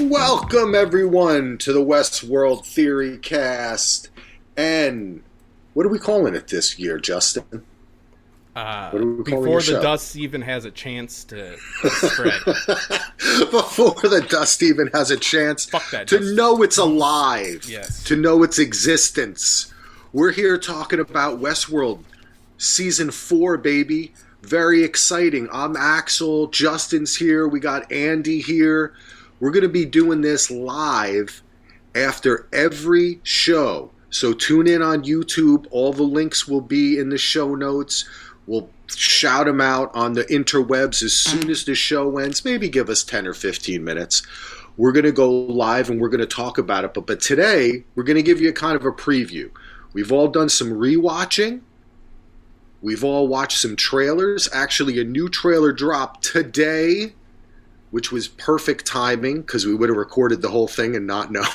Welcome, everyone, to the Westworld TheoryCast. And what are we calling it this year, Justin? Before the dust even has a chance to spread. Before the dust even has a chance to know it's alive, yes. To know its existence. We're here talking about Westworld Season 4, baby. Very exciting. I'm Axel. Justin's here. We got Andy here. We're going to be doing this live after every show. So tune in on YouTube. All the links will be in the show notes. We'll shout them out on the interwebs as soon as the show ends. Maybe give us 10 or 15 minutes. We're going to go live and we're going to talk about it. But today, we're going to give you a kind of a preview. We've all done some rewatching. We've all watched some trailers. Actually, a new trailer dropped today, which was perfect timing because we would have recorded the whole thing and not known.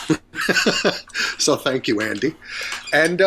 So thank you, Andy. And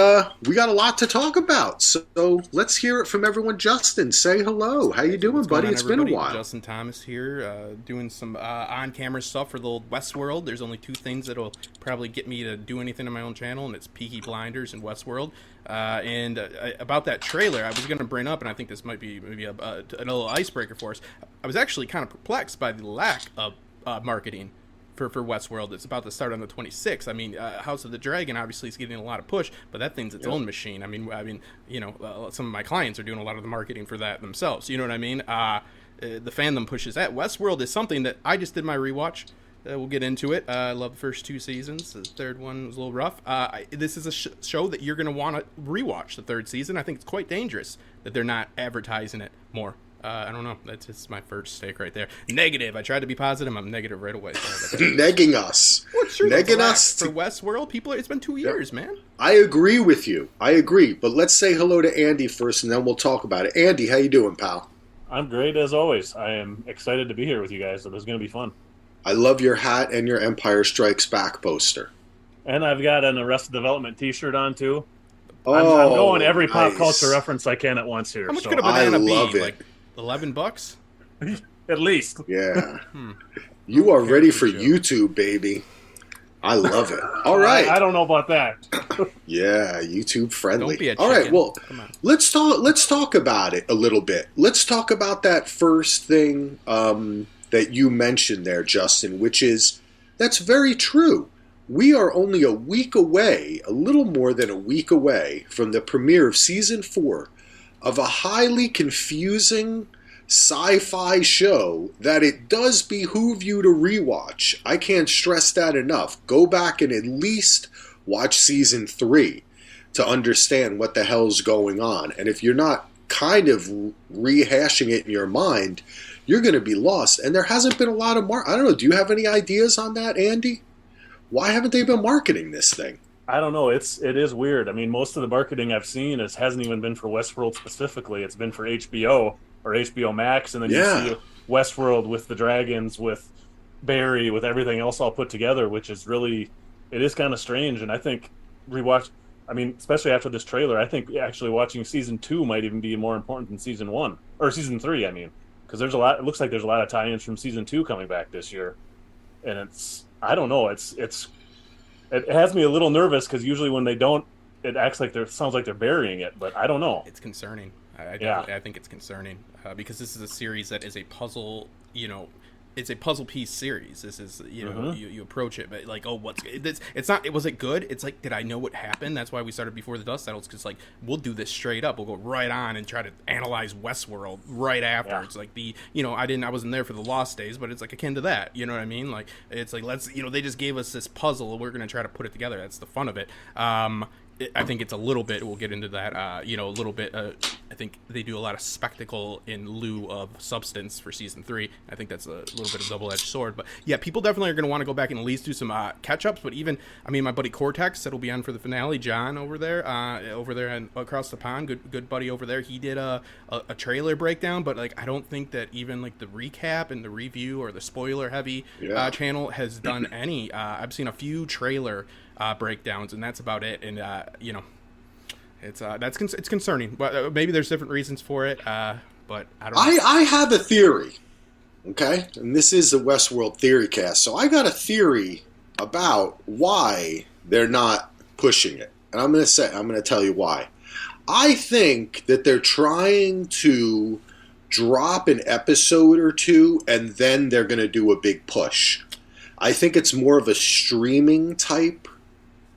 we got a lot to talk about. So let's hear it from everyone. Justin, say hello. How you doing, buddy? It's been a while. Justin Thomas here, doing some on-camera stuff for the old Westworld. There's only two things that'll probably get me to do anything on my own channel, and it's Peaky Blinders and Westworld. About that trailer, I was going to bring up, and I think this might be maybe a little icebreaker for us. I was actually kind of perplexed by the lack of marketing for Westworld. It's about to start on the 26th. I mean, House of the Dragon obviously is getting a lot of push, but that thing's its own machine. I mean, you know, some of my clients are doing a lot of the marketing for that themselves. You know what I mean? The fandom pushes that. Westworld is something that I just did my rewatch. We'll get into it. I love the first two seasons. The third one was a little rough. This is a show that you're going to want to rewatch the third season. I think it's quite dangerous that they're not advertising it more. I don't know. That's just my first take right there. Negative. I tried to be positive. I'm negative right away. Negging us. Well, sure, negging us. For Westworld, people, it's been 2 years, man. I agree with you. I agree. But let's say hello to Andy first, and then we'll talk about it. Andy, how you doing, pal? I'm great, as always. I am excited to be here with you guys. So this is going to be fun. I love your hat and your Empire Strikes Back poster. And I've got an Arrested Development t-shirt on, too. Oh, I'm going every pop culture reference I can at once here. How much could a banana be? Love it. Like $11? At least. Yeah. You are ready for YouTube, baby. I love it. All right. I don't know about that. Yeah, YouTube friendly. Don't be a chicken. All right, well, let's talk about it a little bit. Let's talk about that first thing that you mentioned there, Justin, which is, that's very true. We are only a week away, a little more than a week away, from the premiere of Season 4 of a highly confusing sci-fi show that it does behoove you to rewatch. I can't stress that enough. Go back and at least watch Season 3 to understand what the hell's going on. And if you're not kind of rehashing it in your mind, you're going to be lost. And there hasn't been a lot of I don't know, do you have any ideas on that, Andy? Why haven't they been marketing this thing? I don't know. It is weird. I mean, most of the marketing I've seen hasn't even been for Westworld specifically. It's been for HBO or HBO Max, and then you see Westworld with the dragons, with Barry, with everything else all put together, which is really, it is kind of strange. And I think especially after this trailer, I think actually watching Season 2 might even be more important than Season 1, or Season 3, I mean. Because it looks like there's a lot of tie-ins from Season 2 coming back this year. And I don't know, it has me a little nervous because usually when they don't, it sounds like they're burying it, but I don't know. It's concerning. I think it's concerning because this is a series that is a puzzle, it's a puzzle piece series. This is, you approach it, but like, it's not, was it good? It's like, did I know what happened? That's why we started Before the Dust Settles, because like, we'll do this straight up. We'll go right on and try to analyze Westworld right after. Yeah. It's like I wasn't there for the Lost Days, but it's like akin to that. You know what I mean? Like, it's like, they just gave us this puzzle. We're going to try to put it together. That's the fun of it. I think it's a little bit, we'll get into that, a little bit, I think they do a lot of spectacle in lieu of substance for Season 3. I think that's a little bit of a double-edged sword. But, yeah, people definitely are going to want to go back and at least do some catch-ups. But even, my buddy Cortex, that'll be on for the finale, John over there and across the pond, good buddy over there. He did a trailer breakdown, but, like, I don't think that even, like, the recap and the review or the spoiler-heavy channel has done any. I've seen a few trailer breakdowns, and that's about it. And it's it's concerning. But maybe there's different reasons for it. But I don't know. I have a theory. Okay, and this is the Westworld TheoryCast, so I got a theory about why they're not pushing it, and I'm going to tell you why. I think that they're trying to drop an episode or two, and then they're going to do a big push. I think it's more of a streaming type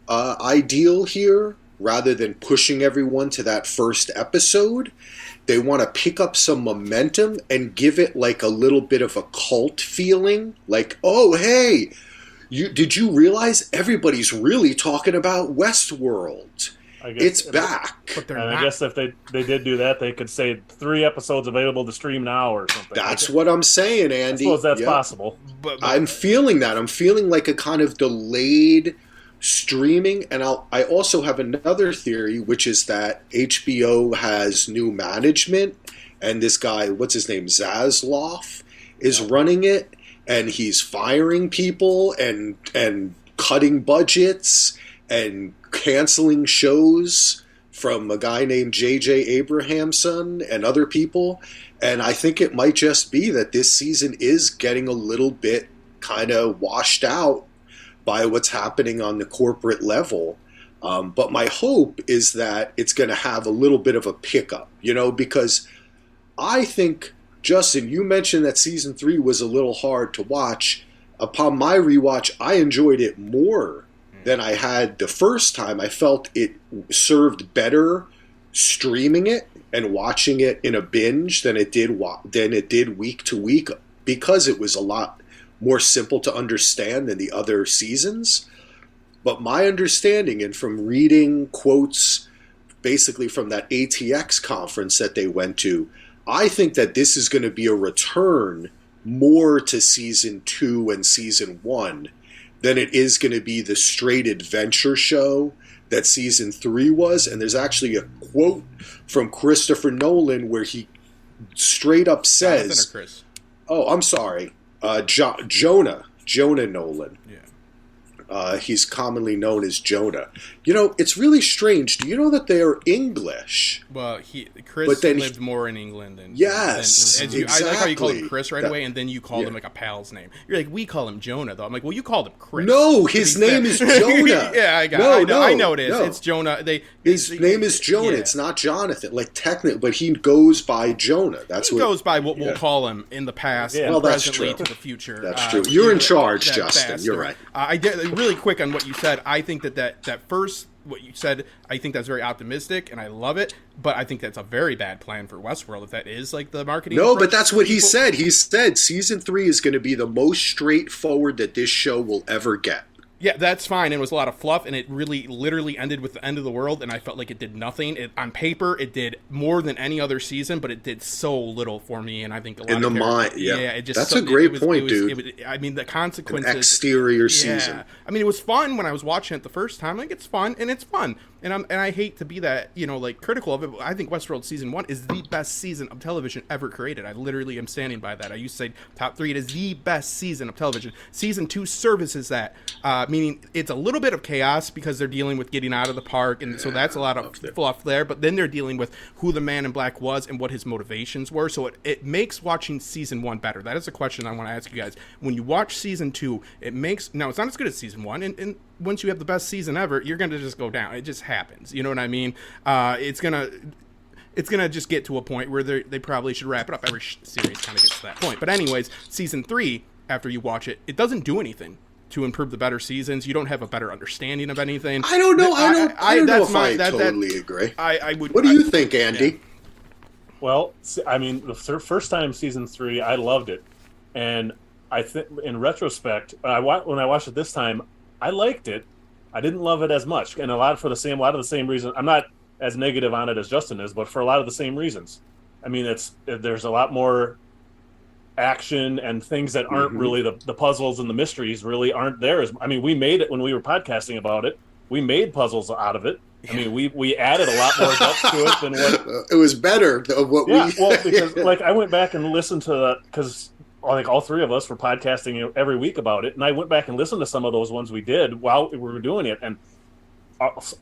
ideal here, rather than pushing everyone to that first episode. They want to pick up some momentum and give it like a little bit of a cult feeling. Like, oh, hey, did you realize everybody's really talking about Westworld? It's back. And I guess if they did do that, they could say 3 episodes available to stream now or something. That's what I'm saying, Andy. I suppose that's possible. But I'm feeling that. I'm feeling like a kind of delayed streaming, and I also have another theory, which is that HBO has new management, and this guy, what's his name, Zaslav, is running it, and he's firing people and cutting budgets and canceling shows from a guy named J.J. Abrahamson and other people, and I think it might just be that this season is getting a little bit kind of washed out by what's happening on the corporate level. But my hope is that it's going to have a little bit of a pickup, because I think, Justin, you mentioned that season 3 was a little hard to watch. Upon my rewatch, I enjoyed it more than I had the first time. I felt it served better streaming it and watching it in a binge than it did week to week, because it was a lot more simple to understand than the other seasons. But my understanding, and from reading quotes basically from that ATX conference that they went to, I think that this is going to be a return more to season 2 and season 1 than it is going to be the straight adventure show that season 3 was. And there's actually a quote from Christopher Nolan where he straight up says, Chris. Oh, I'm sorry. Jonah Nolan. Yeah. He's commonly known as Jonah. It's really strange. Do you know that they are English? Well, Chris lived more in England than exactly. I like how you called him Chris right away, and then you called him like a pal's name. You're like, we call him Jonah, though. I'm like, well, you called him Chris. No, his name is Jonah. Yeah, I know it is. No. It's Jonah. His name is Jonah. Yeah. It's not Jonathan. Like technically, but he goes by Jonah. He goes by what we'll call him in the past, and presently to the future. That's true. You're in charge, Justin. You're right. I did really quick on what you said. I think that first, what you said, I think that's very optimistic, and I love it. But I think that's a very bad plan for Westworld if that is like the marketing. No, but that's what he said. He said season 3 is going to be the most straightforward that this show will ever get. Yeah, that's fine. It was a lot of fluff, and it really literally ended with the end of the world, and I felt like it did nothing. On paper, it did more than any other season, but it did so little for me, and I think a lot in of the mind. Yeah, it just, that's a great point, dude. I mean, the consequences. An exterior season. I mean, it was fun when I was watching it the first time. Like, it's fun, and it's fun. And I hate to be that, like critical of it, but I think Westworld season 1 is the best season of television ever created. I literally am standing by that. I used to say top 3. It is the best season of television. Season 2 services that, meaning it's a little bit of chaos because they're dealing with getting out of the park, and so that's a lot of fluff there. But then they're dealing with who the Man in Black was and what his motivations were. So it makes watching season 1 better. That is a question I want to ask you guys. When you watch season 2, it's not as good as season 1, and once you have the best season ever, you're going to just go down. It just happens. You know what I mean? It's gonna just get to a point where they probably should wrap it up. Every series kind of gets to that point. But anyways, season 3, after you watch it, it doesn't do anything to improve the better seasons. You don't have a better understanding of anything. I don't know. I don't know if I totally agree. I would. What do you think, Andy? Yeah. Well, I mean, the first time season 3, I loved it, and I think in retrospect, when I watched it this time, I liked it. I didn't love it as much, and a lot of the same reasons. I'm not as negative on it as Justin is, but for a lot of the same reasons. I mean, there's a lot more action and things that aren't really the puzzles and the mysteries really aren't there. I mean, we made it when we were podcasting about it. We made puzzles out of it. I mean, we added a lot more depth to it than what it was better of what we. Well, because like I went back and listened to that because like all three of us were podcasting every week about it, and I went back and listened to some of those ones we did while we were doing it, and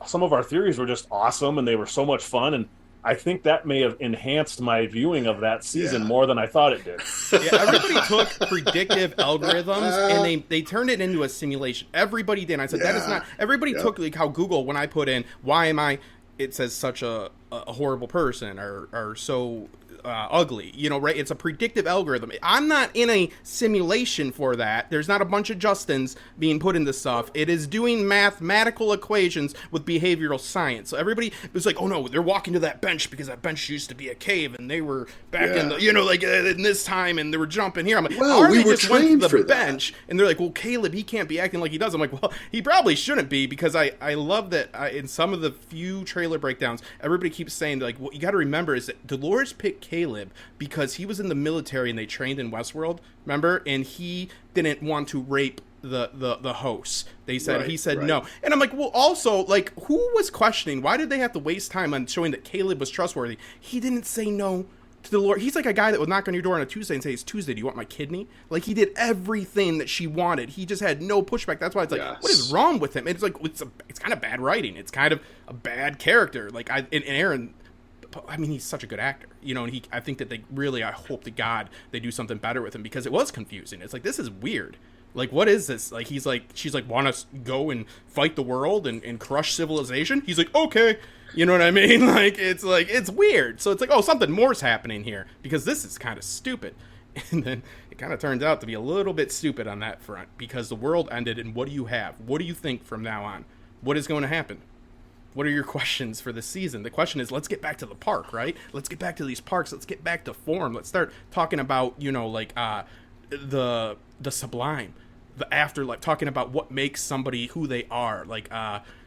some of our theories were just awesome, and they were so much fun, and I think that may have enhanced my viewing of that season more than I thought it did. Yeah, everybody took predictive algorithms and they turned it into a simulation. Everybody did. And I said, that is not... Everybody took like how Google, when I put in, why am I... It says such a horrible person or so... ugly, right? It's a predictive algorithm. I'm not in a simulation for that. There's not a bunch of Justins being put into stuff. It is doing mathematical equations with behavioral science. So everybody was like, oh no, they're walking to that bench because that bench used to be a cave and they were back in the, in this time and they were jumping here. I'm like, well, we were trained for bench. And they're like, well, Caleb, he can't be acting like he does. I'm like, well, he probably shouldn't be, because I love that in some of the few trailer breakdowns, everybody keeps saying, like, what you got to remember is that Dolores picked Caleb because he was in the military and they trained in Westworld, remember? And he didn't want to rape the hosts. He said no. And I'm like, well, also, like, who was questioning? Why did they have to waste time on showing that Caleb was trustworthy? He didn't say no to the Lord. He's like a guy that would knock on your door on a Tuesday and say, it's Tuesday, do you want my kidney? Like, he did everything that she wanted. He just had no pushback. That's why it's like, what is wrong with him? And it's like, it's kind of bad writing. It's kind of a bad character. Like, and Aaron, I mean, he's such a good actor, and I think that they really, I hope to God they do something better with him, because it was confusing. It's like, this is weird. Like, what is this? Like, she's like, want us to go and fight the world and crush civilization? He's like, okay. You know what I mean? Like, it's weird. So it's like, oh, something more's happening here, because this is kind of stupid. And then it kind of turns out to be a little bit stupid on that front, because the world ended, and what do you have? What do you think from now on? What is going to happen? What are your questions for this season? The question is, let's get back to the park, right? Let's get back to these parks. Let's get back to form. Let's start talking about, the sublime, the afterlife, talking about what makes somebody who they are, like,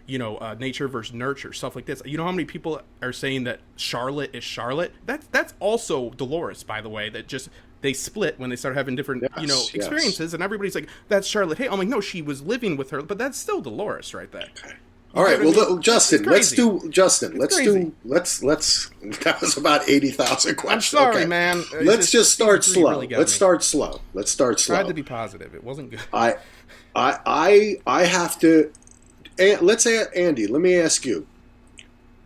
nature versus nurture, stuff like this. You know how many people are saying that Charlotte is Charlotte? That's also Dolores, by the way, that just... They split when they start having different, experiences, and everybody's like, that's Charlotte. Hey, I'm like, no, she was living with her, but that's still Dolores right there. Okay. All right, well, Justin, let's do that was about 80,000 questions. I'm sorry, man. Let's just start slow. Really Let's start slow. Tried to be positive. It wasn't good. I have to. Let's say, Andy, let me ask you,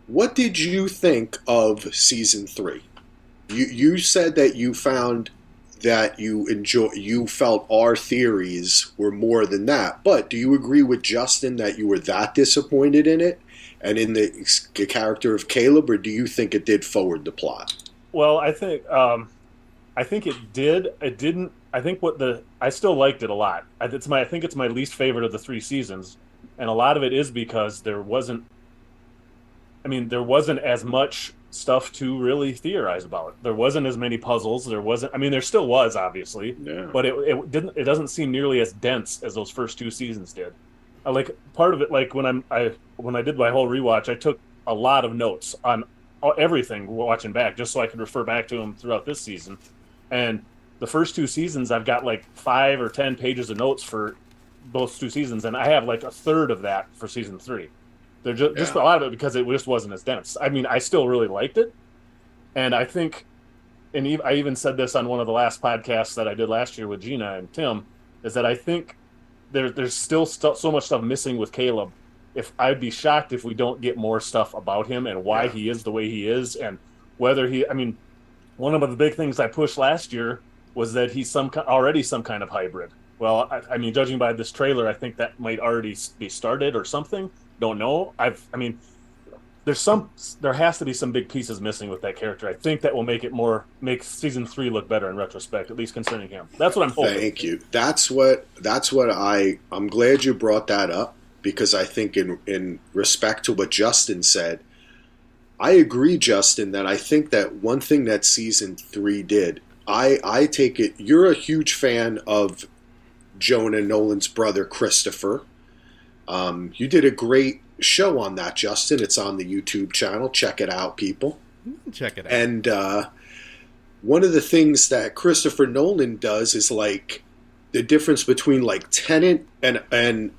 what did you think of season 3? You said that you found that you felt our theories were more than that, but do you agree with Justin that you were that disappointed in it and in the character of Caleb, or do you think it did forward the plot? Well, I think it did. It didn't. I think I still liked it a lot. I think it's my least favorite of the 3 seasons, and a lot of it is because there wasn't as much stuff to really theorize about. There wasn't as many puzzles. There still was, obviously, but it doesn't seem nearly as dense as those first 2 seasons did. Like, part of it, like when I did my whole rewatch, I took a lot of notes on everything watching back, just so I could refer back to them throughout this season. And the first 2 seasons, I've got like 5 or 10 pages of notes for those 2 seasons, and I have like a third of that for season 3. They're just a lot of it because it just wasn't as dense. I mean, I still really liked it, and I think, and I even said this on one of the last podcasts that I did last year with Gina and Tim, is that I think there's still so much stuff missing with Caleb. I'd be shocked if we don't get more stuff about him and why he is the way he is, and whether one of the big things I pushed last year was that he's already some kind of hybrid. Well, I mean, judging by this trailer, I think that might already be started or something. Don't know. There has to be some big pieces missing with that character. I think that will make season 3 look better in retrospect, at least concerning him. That's what I'm hoping. Thank you. That's what I'm glad you brought that up, because I think in respect to what Justin said, I agree, Justin, that I think that one thing that season 3 did, I take it, you're a huge fan of Jonah Nolan's brother, Christopher. You did a great show on that, Justin. It's on the YouTube channel. Check it out, people. Check it out. And one of the things that Christopher Nolan does is like the difference between like Tenet and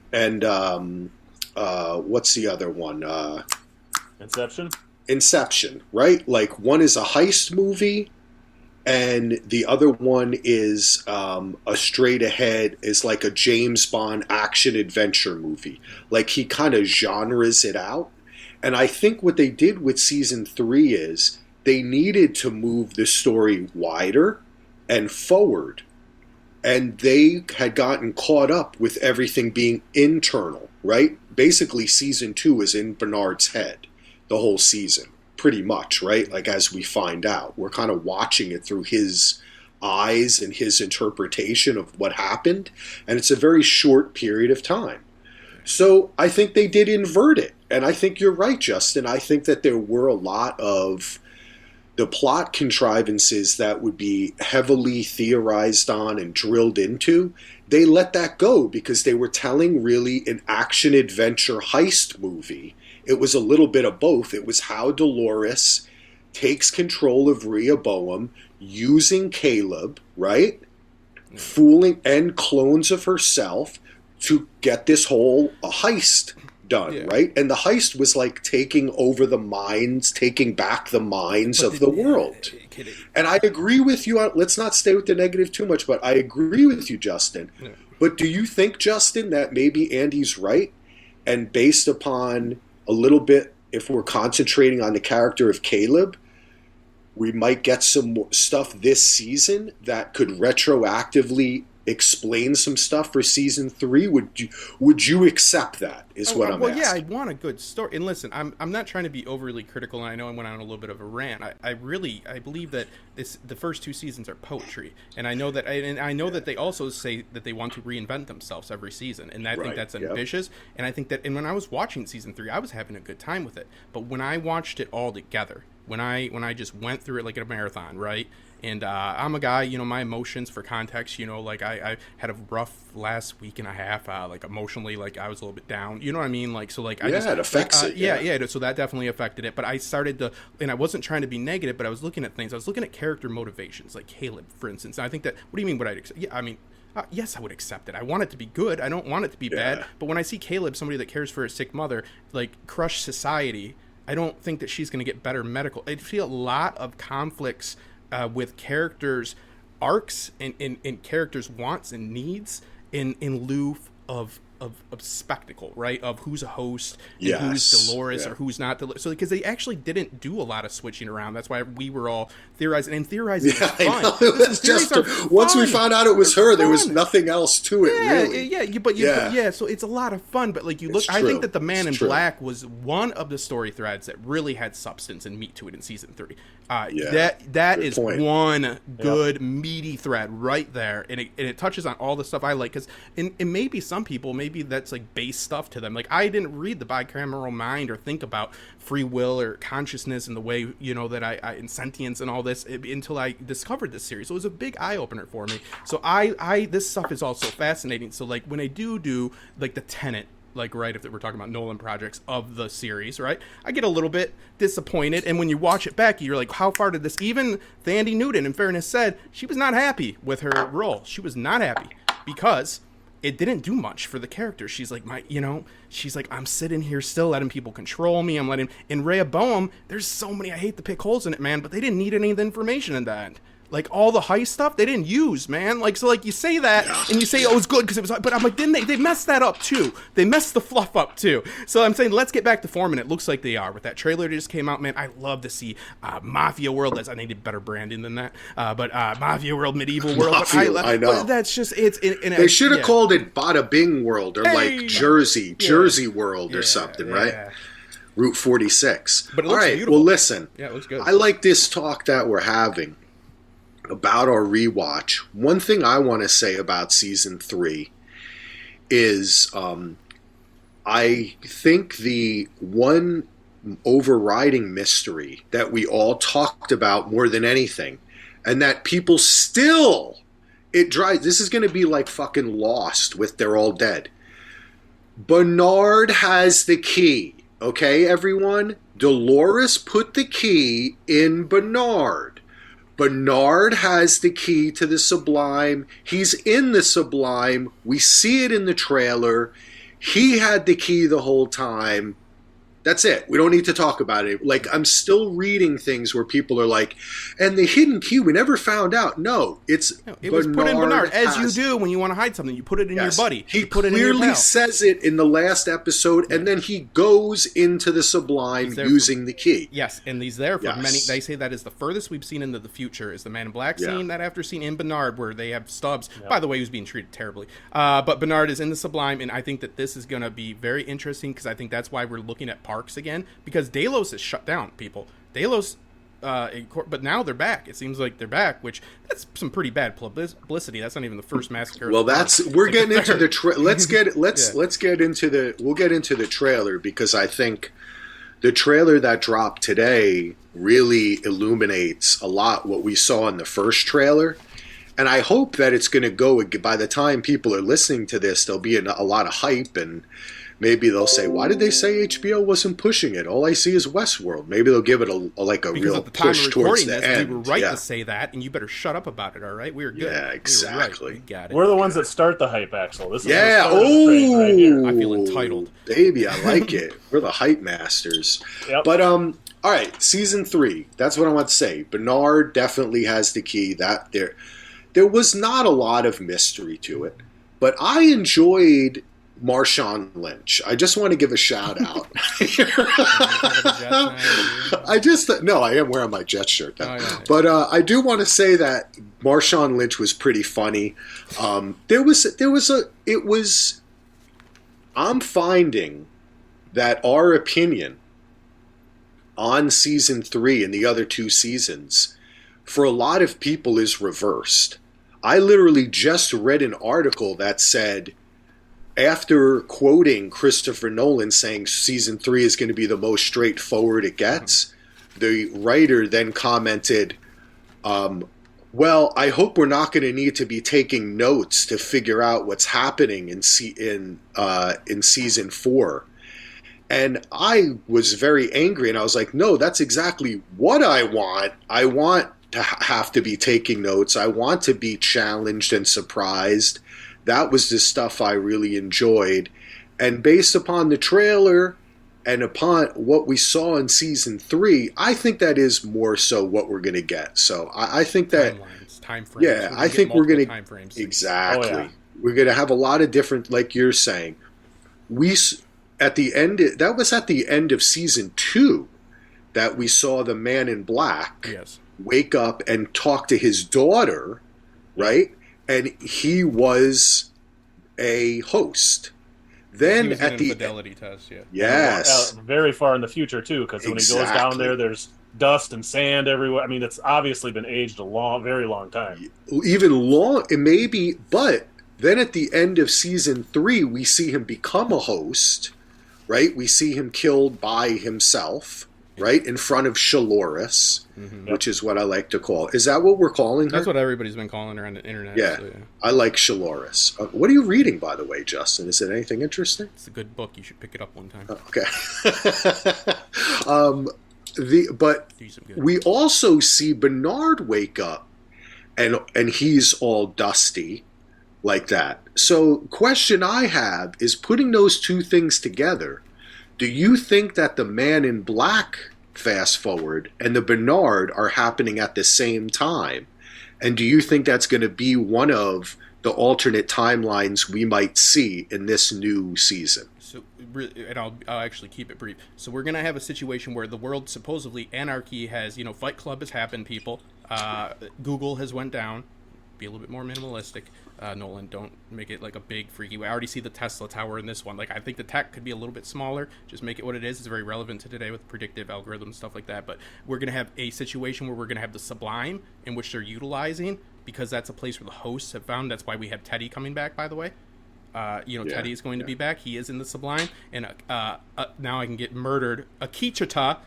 what's the other one? Inception. Inception, right? Like, one is a heist movie, and the other one is a straight ahead, is like a James Bond action adventure movie. Like he kind of genres it out. And I think what they did with season 3 is they needed to move the story wider and forward. And they had gotten caught up with everything being internal, right? Basically, season 2 is in Bernard's head, the whole season, pretty much, right? Like, as we find out, we're kind of watching it through his eyes and his interpretation of what happened. And it's a very short period of time. So I think they did invert it. And I think you're right, Justin. I think that there were a lot of the plot contrivances that would be heavily theorized on and drilled into. They let that go because they were telling really an action-adventure heist movie. It was a little bit of both. It was how Dolores takes control of Rehoboam using Caleb, right? Fooling and clones of herself to get this whole heist done, right? And the heist was like taking over the minds, taking back the minds of the world. And I agree with you. Let's not stay with the negative too much, but I agree with you, Justin. Yeah. But do you think, Justin, that maybe Andy's right? And based upon a little bit, if we're concentrating on the character of Caleb, we might get some stuff this season that could retroactively explain some stuff for season 3. Would you accept that is what I'm asking. Yeah, I want a good story. And listen, I'm not trying to be overly critical, and I know I went on a little bit of a rant. I believe that the first 2 seasons are poetry, and I know that they also say that they want to reinvent themselves every season, and I think that's ambitious. And I think that, and when I was watching season 3, I was having a good time with it. But when I watched it all together, when I just went through it like a marathon, right? And I'm a guy, my emotions, for context, like I had a rough last week and a half, like emotionally, like I was a little bit down, you know what I mean? Like, so like, it affects it. Yeah. So that definitely affected it. But I started to, and I wasn't trying to be negative, but I was looking at things. I was looking at character motivations, like Caleb, for instance. And I think that, what do you mean would I accept? Yeah, I mean, yes, I would accept it. I want it to be good. I don't want it to be bad. But when I see Caleb, somebody that cares for a sick mother, like crush society, I don't think that she's going to get better medical. I feel a lot of conflicts with characters' arcs and characters' wants and needs in lieu of spectacle, right? Of who's a host, and who's Dolores, or who's not Dolores. So because they actually didn't do a lot of switching around. That's why we were all theorizing, and theorizing is fun. I know. It was just once we found out it was her, there was nothing else to it, really. So it's a lot of fun, but like you look, I think that the Man in Black was one of the story threads that really had substance and meat to it in season 3. That is one good meaty thread right there, and it touches on all the stuff I like, because and maybe some people, maybe that's like base stuff to them. Like, I didn't read the bicameral mind or think about free will or consciousness in the way that I and sentience and all this until I discovered this series. So it was a big eye opener for me. So I this stuff is also fascinating. So like when I do like the Tenet, like, right, if we're talking about Nolan projects of the series, right, I get a little bit disappointed. And when you watch it back, you're like, how far did this, even Thandie Newton, in fairness, said she was not happy with her role. She was not happy because it didn't do much for the character. She's like, she's like, I'm sitting here still letting people control me. I'm letting, in Rehoboam, there's so many, I hate to pick holes in it, man, but they didn't need any of the information in that end. Like, all the heist stuff, they didn't use, man. Like, so, like, you say that, and you say, oh, it was good because it was... But I'm like, didn't they messed that up, too. They messed the fluff up, too. So I'm saying, let's get back to form, and it looks like they are. With that trailer that just came out, man, I love to see Mafia World. I needed better branding than that. But Mafia World, Medieval World. I know. But that's just... They should have called it Bada Bing World, or like Jersey World or something, right? Route 46. But it looks beautiful. Well, listen. Yeah, it looks good. I like this talk that we're having about our rewatch. One thing I want to say about season 3 is I think the one overriding mystery that we all talked about more than anything, and that people still, this is going to be like fucking Lost with They're All Dead. Bernard has the key, okay, everyone? Dolores put the key in Bernard. Bernard has the key to the Sublime. He's in the Sublime. We see it in the trailer. He had the key the whole time. That's it. We don't need to talk about it. Like, I'm still reading things where people are like, and the hidden key, we never found out. No, it was put in Bernard, as you do when you want to hide something. You put it in your buddy. He put it clearly in your pal. says it in the last episode, and then he goes into the Sublime using the key. Yes, and he's there for many. They say that is the furthest we've seen into the future is the Man in Black scene, that after scene in Bernard where they have Stubbs. Yep. By the way, he was being treated terribly. But Bernard is in the Sublime, and I think that this is going to be very interesting because I think that's why we're looking at Parks again, because Delos is shut down, people. Delos, but now they're back. It seems like they're back, which that's some pretty bad publicity. That's not even the first massacre. Well, we're getting into the let's get into the trailer, because I think the trailer that dropped today really illuminates a lot what we saw in the first trailer. And I hope that it's going to go, by the time people are listening to this, there'll be a lot of hype, and maybe they'll say, why did they say HBO wasn't pushing it? All I see is Westworld. Maybe they'll give it a real push towards the end. We were right to say that, and you better shut up about it, all right? We were good. Yeah, exactly. We got it. We're the ones that start the hype, Axel. This is right here. I feel entitled. Baby, I like it. We're the hype masters. Yep. But, all right, season 3. That's what I want to say. Bernard definitely has the key. That there was not a lot of mystery to it, but I enjoyed Marshawn Lynch. I just want to give a shout out. I am wearing my Jets shirt now. But I do want to say that Marshawn Lynch was pretty funny. I'm finding that our opinion on season 3 and the other 2 seasons for a lot of people is reversed. I literally just read an article that said, after quoting Christopher Nolan saying season 3 is going to be the most straightforward it gets, the writer then commented, well, I hope we're not going to need to be taking notes to figure out what's happening in season 4. And I was very angry, and I was like, no, that's exactly what I want. I want to have to be taking notes. I want to be challenged and surprised. That was the stuff I really enjoyed. And based upon the trailer and upon what we saw in season 3, I think that is more so what we're going to get. So I think that... Time frames. Yeah, I think we're going to... Exactly. Oh, yeah. We're going to have a lot of different, like you're saying. At the end of season 2 that we saw the Man in Black wake up and talk to his daughter, right? And he was a host. Then he was at in the fidelity test, yes, very far in the future too, because when he goes down there, there's dust and sand everywhere. I mean, it's obviously been aged a very long time. Even long, maybe. But then at the end of season 3, we see him become a host, right? We see him killed by himself, right, in front of Shaloris, which is what I like to call. Is that what we're calling her? That's what everybody's been calling her on the internet. Yeah, so, I like Shaloris. What are you reading, by the way, Justin? Is it anything interesting? It's a good book. You should pick it up one time. Okay. We also see Bernard wake up, and he's all dusty, like that. So, question I have is, putting those two things together, do you think that the Man in Black fast forward and the Bernard are happening at the same time? And do you think that's going to be one of the alternate timelines we might see in this new season? So, and I'll actually keep it brief. So we're going to have a situation where the world, supposedly, anarchy has, Fight Club has happened, people. Google has went down. Be a little bit more minimalistic. Nolan, don't make it like a big freaky way. I already see the Tesla tower in this one. Like, I think the tech could be a little bit smaller. Just make it what it is. It's very relevant to today with predictive algorithms and stuff like that. But we're going to have a situation where we're going to have the Sublime, in which they're utilizing, because that's a place where the hosts have found. That's why we have Teddy coming back, by the way. Teddy is going to be back. He is in the Sublime. And now I can get murdered. Akichita.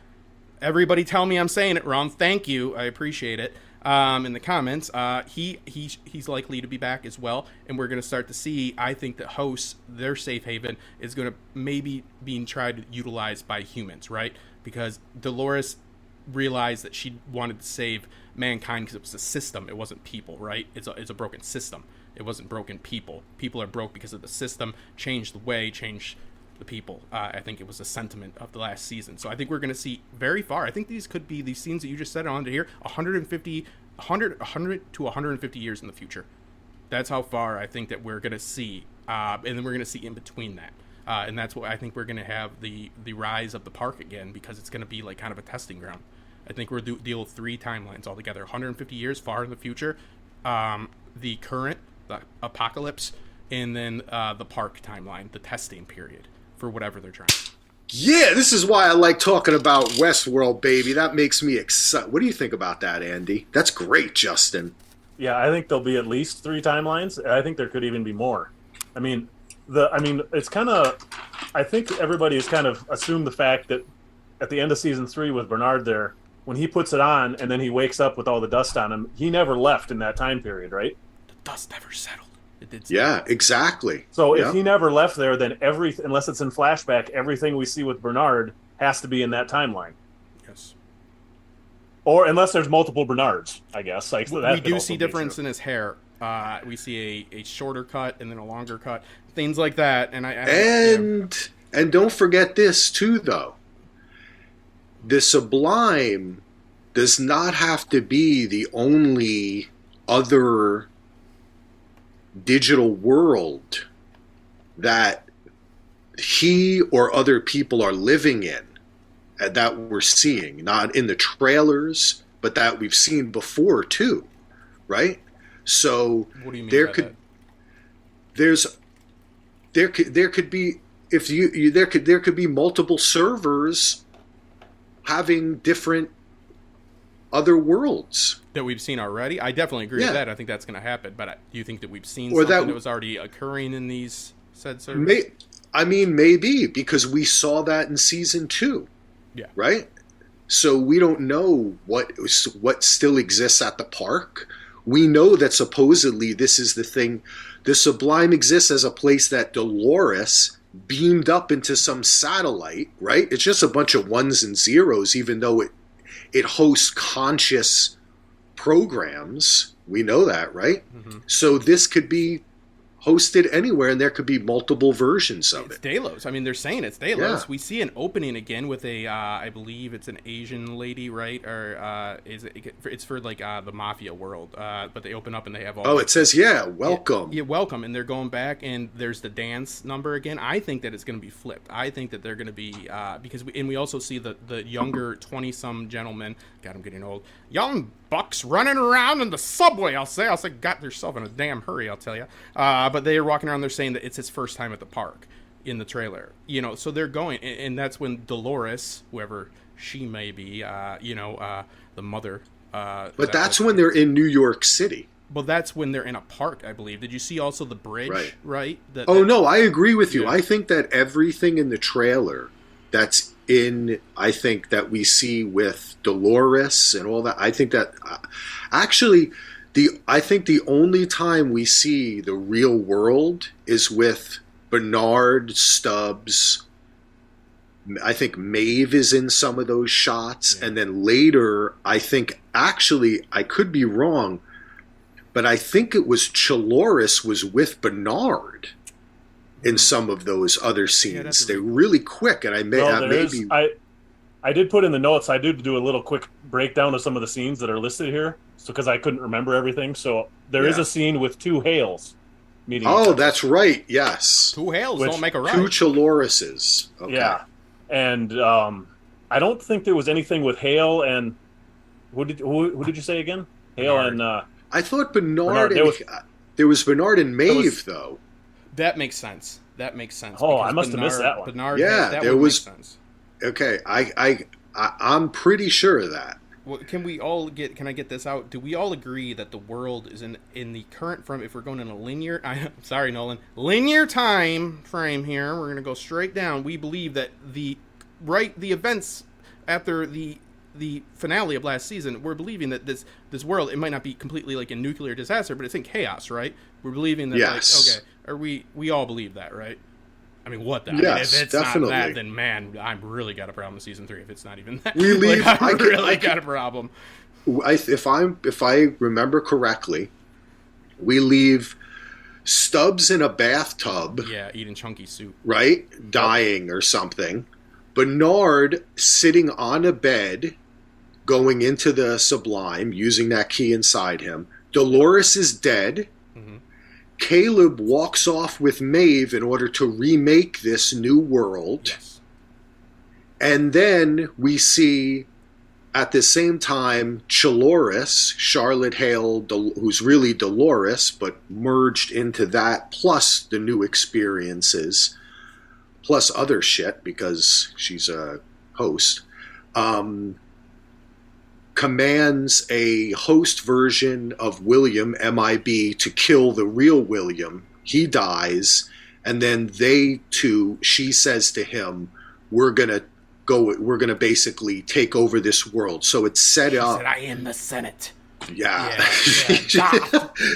Everybody tell me I'm saying it wrong. Thank you. I appreciate it. In the comments, he's likely to be back as well, and we're going to start to see, I think, that hosts, their safe haven is going to maybe being tried to utilized by humans, right? Because Dolores realized that she wanted to save mankind because it was a system, it wasn't people, right? It's a broken system. It wasn't broken people. People are broke because of the system, changed the way, changed the people. I think it was the sentiment of the last season. So I think we're going to see very far. I think these could be these scenes that you just said on to here 100 to 150 years in the future. That's how far I think that we're going to see. And then we're going to see in between that. And that's what I think we're going to have the rise of the park again, because it's going to be like kind of a testing ground. I think we're deal with 3 timelines altogether: 150 years far in the future, the current, the apocalypse, and then the park timeline, the testing period for whatever they're trying. Yeah, this is why I like talking about Westworld, baby. That makes me excited. What do you think about that, Andy? That's great, Justin. Yeah, I think there'll be at least 3 timelines. I think there could even be more. I mean, it's kind of. I think everybody has kind of assumed the fact that at the end of season 3 with Bernard there, when he puts it on and then he wakes up with all the dust on him, he never left in that time period, right? The dust never settled. It did. Yeah, exactly. So if he never left there, then unless it's in flashback, everything we see with Bernard has to be in that timeline. Yes. Or unless there's multiple Bernards, I guess. Like, we do see difference in his hair. We see a shorter cut and then a longer cut, things like that. And don't forget this too, though. The Sublime does not have to be the only other digital world that he or other people are living in, that we're seeing, not in the trailers, but that we've seen before too, right? So what do you mean there by could that? there could be, if there could be multiple servers having different other worlds that we've seen already. I definitely agree with that. I think that's going to happen. But do you think that we've seen something that was already occurring in these said servers? Maybe, because we saw that in season 2. Yeah. Right? So we don't know what still exists at the park. We know that supposedly this is the thing. The Sublime exists as a place that Dolores beamed up into some satellite, right? It's just a bunch of ones and zeros, even though it hosts conscious programs. We know that, right? Mm-hmm. So this could be hosted anywhere, and there could be multiple versions of it. It's Delos. I mean, they're saying it's Delos. Yeah. We see an opening again with a, I believe it's an Asian lady, right? Or it's for like the mafia world. But they open up and they have all. Oh, it says, welcome. Yeah, welcome, and they're going back, and there's the dance number again. I think that it's going to be flipped. I think that they're going to be because we also see the younger 20-some gentlemen. God, I'm getting old. Young bucks running around in the subway. I'll say, got themselves in a damn hurry. I'll tell you. But they're walking around there saying that it's his first time at the park in the trailer. So they're going, and that's when Dolores, whoever she may be, the mother. But that's when they're in New York City. Well, that's when they're in a park, I believe. Did you see also the bridge, right? No, I agree with you. Yeah. I think that everything in the trailer that's I think that we see with Dolores and all that, I think that actually I think the only time we see the real world is with Bernard, Stubbs. I think Maeve is in some of those shots. Yeah. And then later, I think, actually, I could be wrong, but I think it was Chaloris was with Bernard in some of those other scenes. They're really quick, and I did put in the notes. I did do a little quick breakdown of some of the scenes that are listed here, because I couldn't remember everything. So there is a scene with 2 Hales meeting. Oh, that's right. Yes, 2 Hales don't make a right. 2 Chalorises. Okay. Yeah, and I don't think there was anything with Hale and who did you say again? Hale and I thought Bernard. There was Bernard and Maeve though. That makes sense. Oh, I must have missed that one. Bernard, there was. Make sense. Okay, I'm pretty sure of that. Well, can I get this out? Do we all agree that the world is in the current frame, if we're going in a linear, sorry, Nolan, linear time frame here, we're going to go straight down. We believe that the events after the finale of last season, we're believing that this world, it might not be completely like a nuclear disaster, but it's in chaos, right? We're believing that, yes. We all believe that, right? I mean, what the? Yes, I mean, if it's definitely. not that, then man, I've really got a problem with season 3. If it's not even that, we leave. I really got a problem. If I remember correctly, we leave Stubbs in a bathtub. Yeah, eating chunky soup. Right? Dying or something. Bernard sitting on a bed, going into the Sublime, using that key inside him. Dolores is dead. Mm-hmm. Caleb walks off with Maeve in order to remake this new world. Yes. And then we see, at the same time, Chaloris, Charlotte Hale, who's really Dolores, but merged into that, plus the new experiences, plus other shit, because she's a host, commands a host version of William, MIB, to kill the real William. He dies, and then she says to him, we're going to basically take over this world. So it's set up. Said, I am the Senate. Yeah.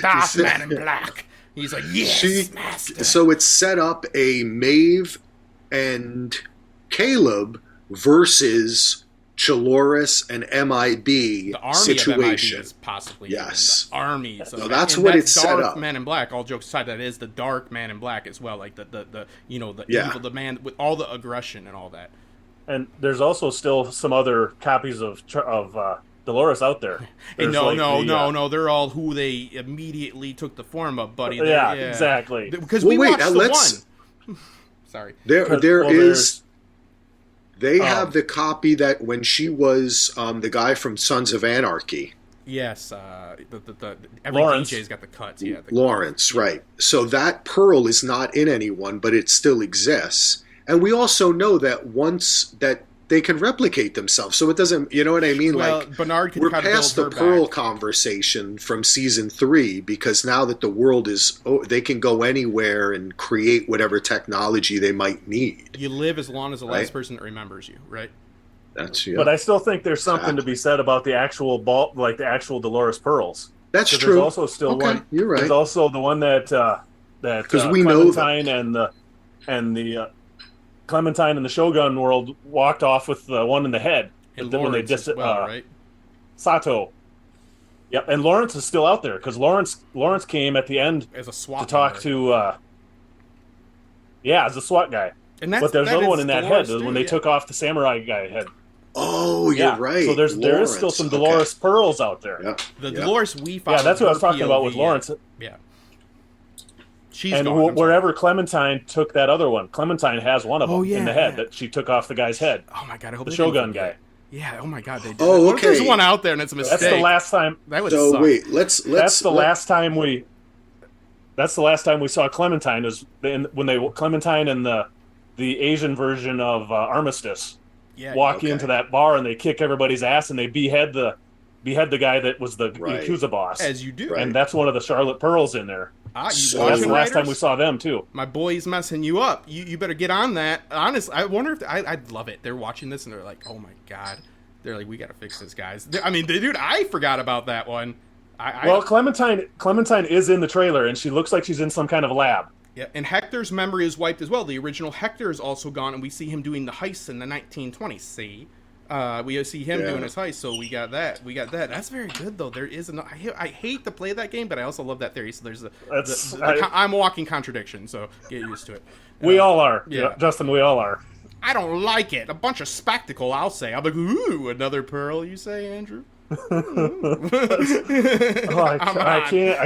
Darth Man in Black. He's like, yes, master. So it's set up a Maeve and Caleb versus Chaloris and MIB the army situation. Of MIB is possibly yes. The army. So no, that's what it's set up. Man in Black. All jokes aside, that is the dark Man in Black as well. Like the evil, the man with all the aggression and all that. And there's also still some other copies of Dolores out there. No. They're all who they immediately took the form of, buddy. Yeah, exactly. Because we watched the one. Sorry. They have the copy that when she was the guy from Sons of Anarchy. Yes, every Lawrence. DJ's got the cuts. Yeah, Lawrence, right. So that pearl is not in anyone, but it still exists. And we also know that once that they can replicate themselves, so it doesn't, you know what I mean? Well, like Bernard can we're try to past build the her pearl back. conversation from season 3 because now that the world is, they can go anywhere and create whatever technology they might need. You live as long as the last person that remembers you, right? That's But I still think there's something to be said about the actual the actual Dolores pearls. That's true. There's also still one. You're right. There's also the one that because we Clementine know and the Clementine in the Shogun world walked off with the one in the head. And when they Lawrence as well, right? Sato. Yep, and Lawrence is still out there because Lawrence came at the end As a SWAT to talk to. As a SWAT guy. And but there's another one in that Dolores head too, when they took off the samurai guy head. Oh, you're right. So there is still some Dolores pearls out there. Yep. The Dolores we found. Yeah, that's what I was talking about with POV. Lawrence. Yeah. She's And gone. wherever Clementine took that other one, Clementine has one of them in the head yeah. that she took off the guy's head. Oh my god! I hope The they Shogun didn't guy. forget. Yeah. Oh my god! They did. Oh, What if okay. there's one out there and it's a mistake. That's the last time. That would So suck. wait, let's. That's the last time we. That's the last time we saw Clementine when Clementine and the Asian version of Armistice walk into that bar and they kick everybody's ass and they behead the guy that was the Yakuza boss. As you do. And that's one of the Charlotte Pearls in there. That's the last time we saw them too. My boy's messing you up. You better get on that. Honestly, I wonder if I'd love it. They're watching this and they're like, oh my god. They're like, we got to fix this, guys. Dude, I forgot about that one. Clementine is in the trailer and she looks like she's in some kind of lab. Yeah, and Hector's memory is wiped as well. The original Hector is also gone, and we see him doing the heist in the 1920s. See, we see him doing his heist, so we got that. That's very good, though. There is I hate to play that game, but I also love that theory. So there's I'm a walking contradiction, so get used to it. We all are. Yeah, Justin, we all are. I don't like it. A bunch of spectacle, I'll say. I'm like, ooh, another pearl, you say, Andrew? I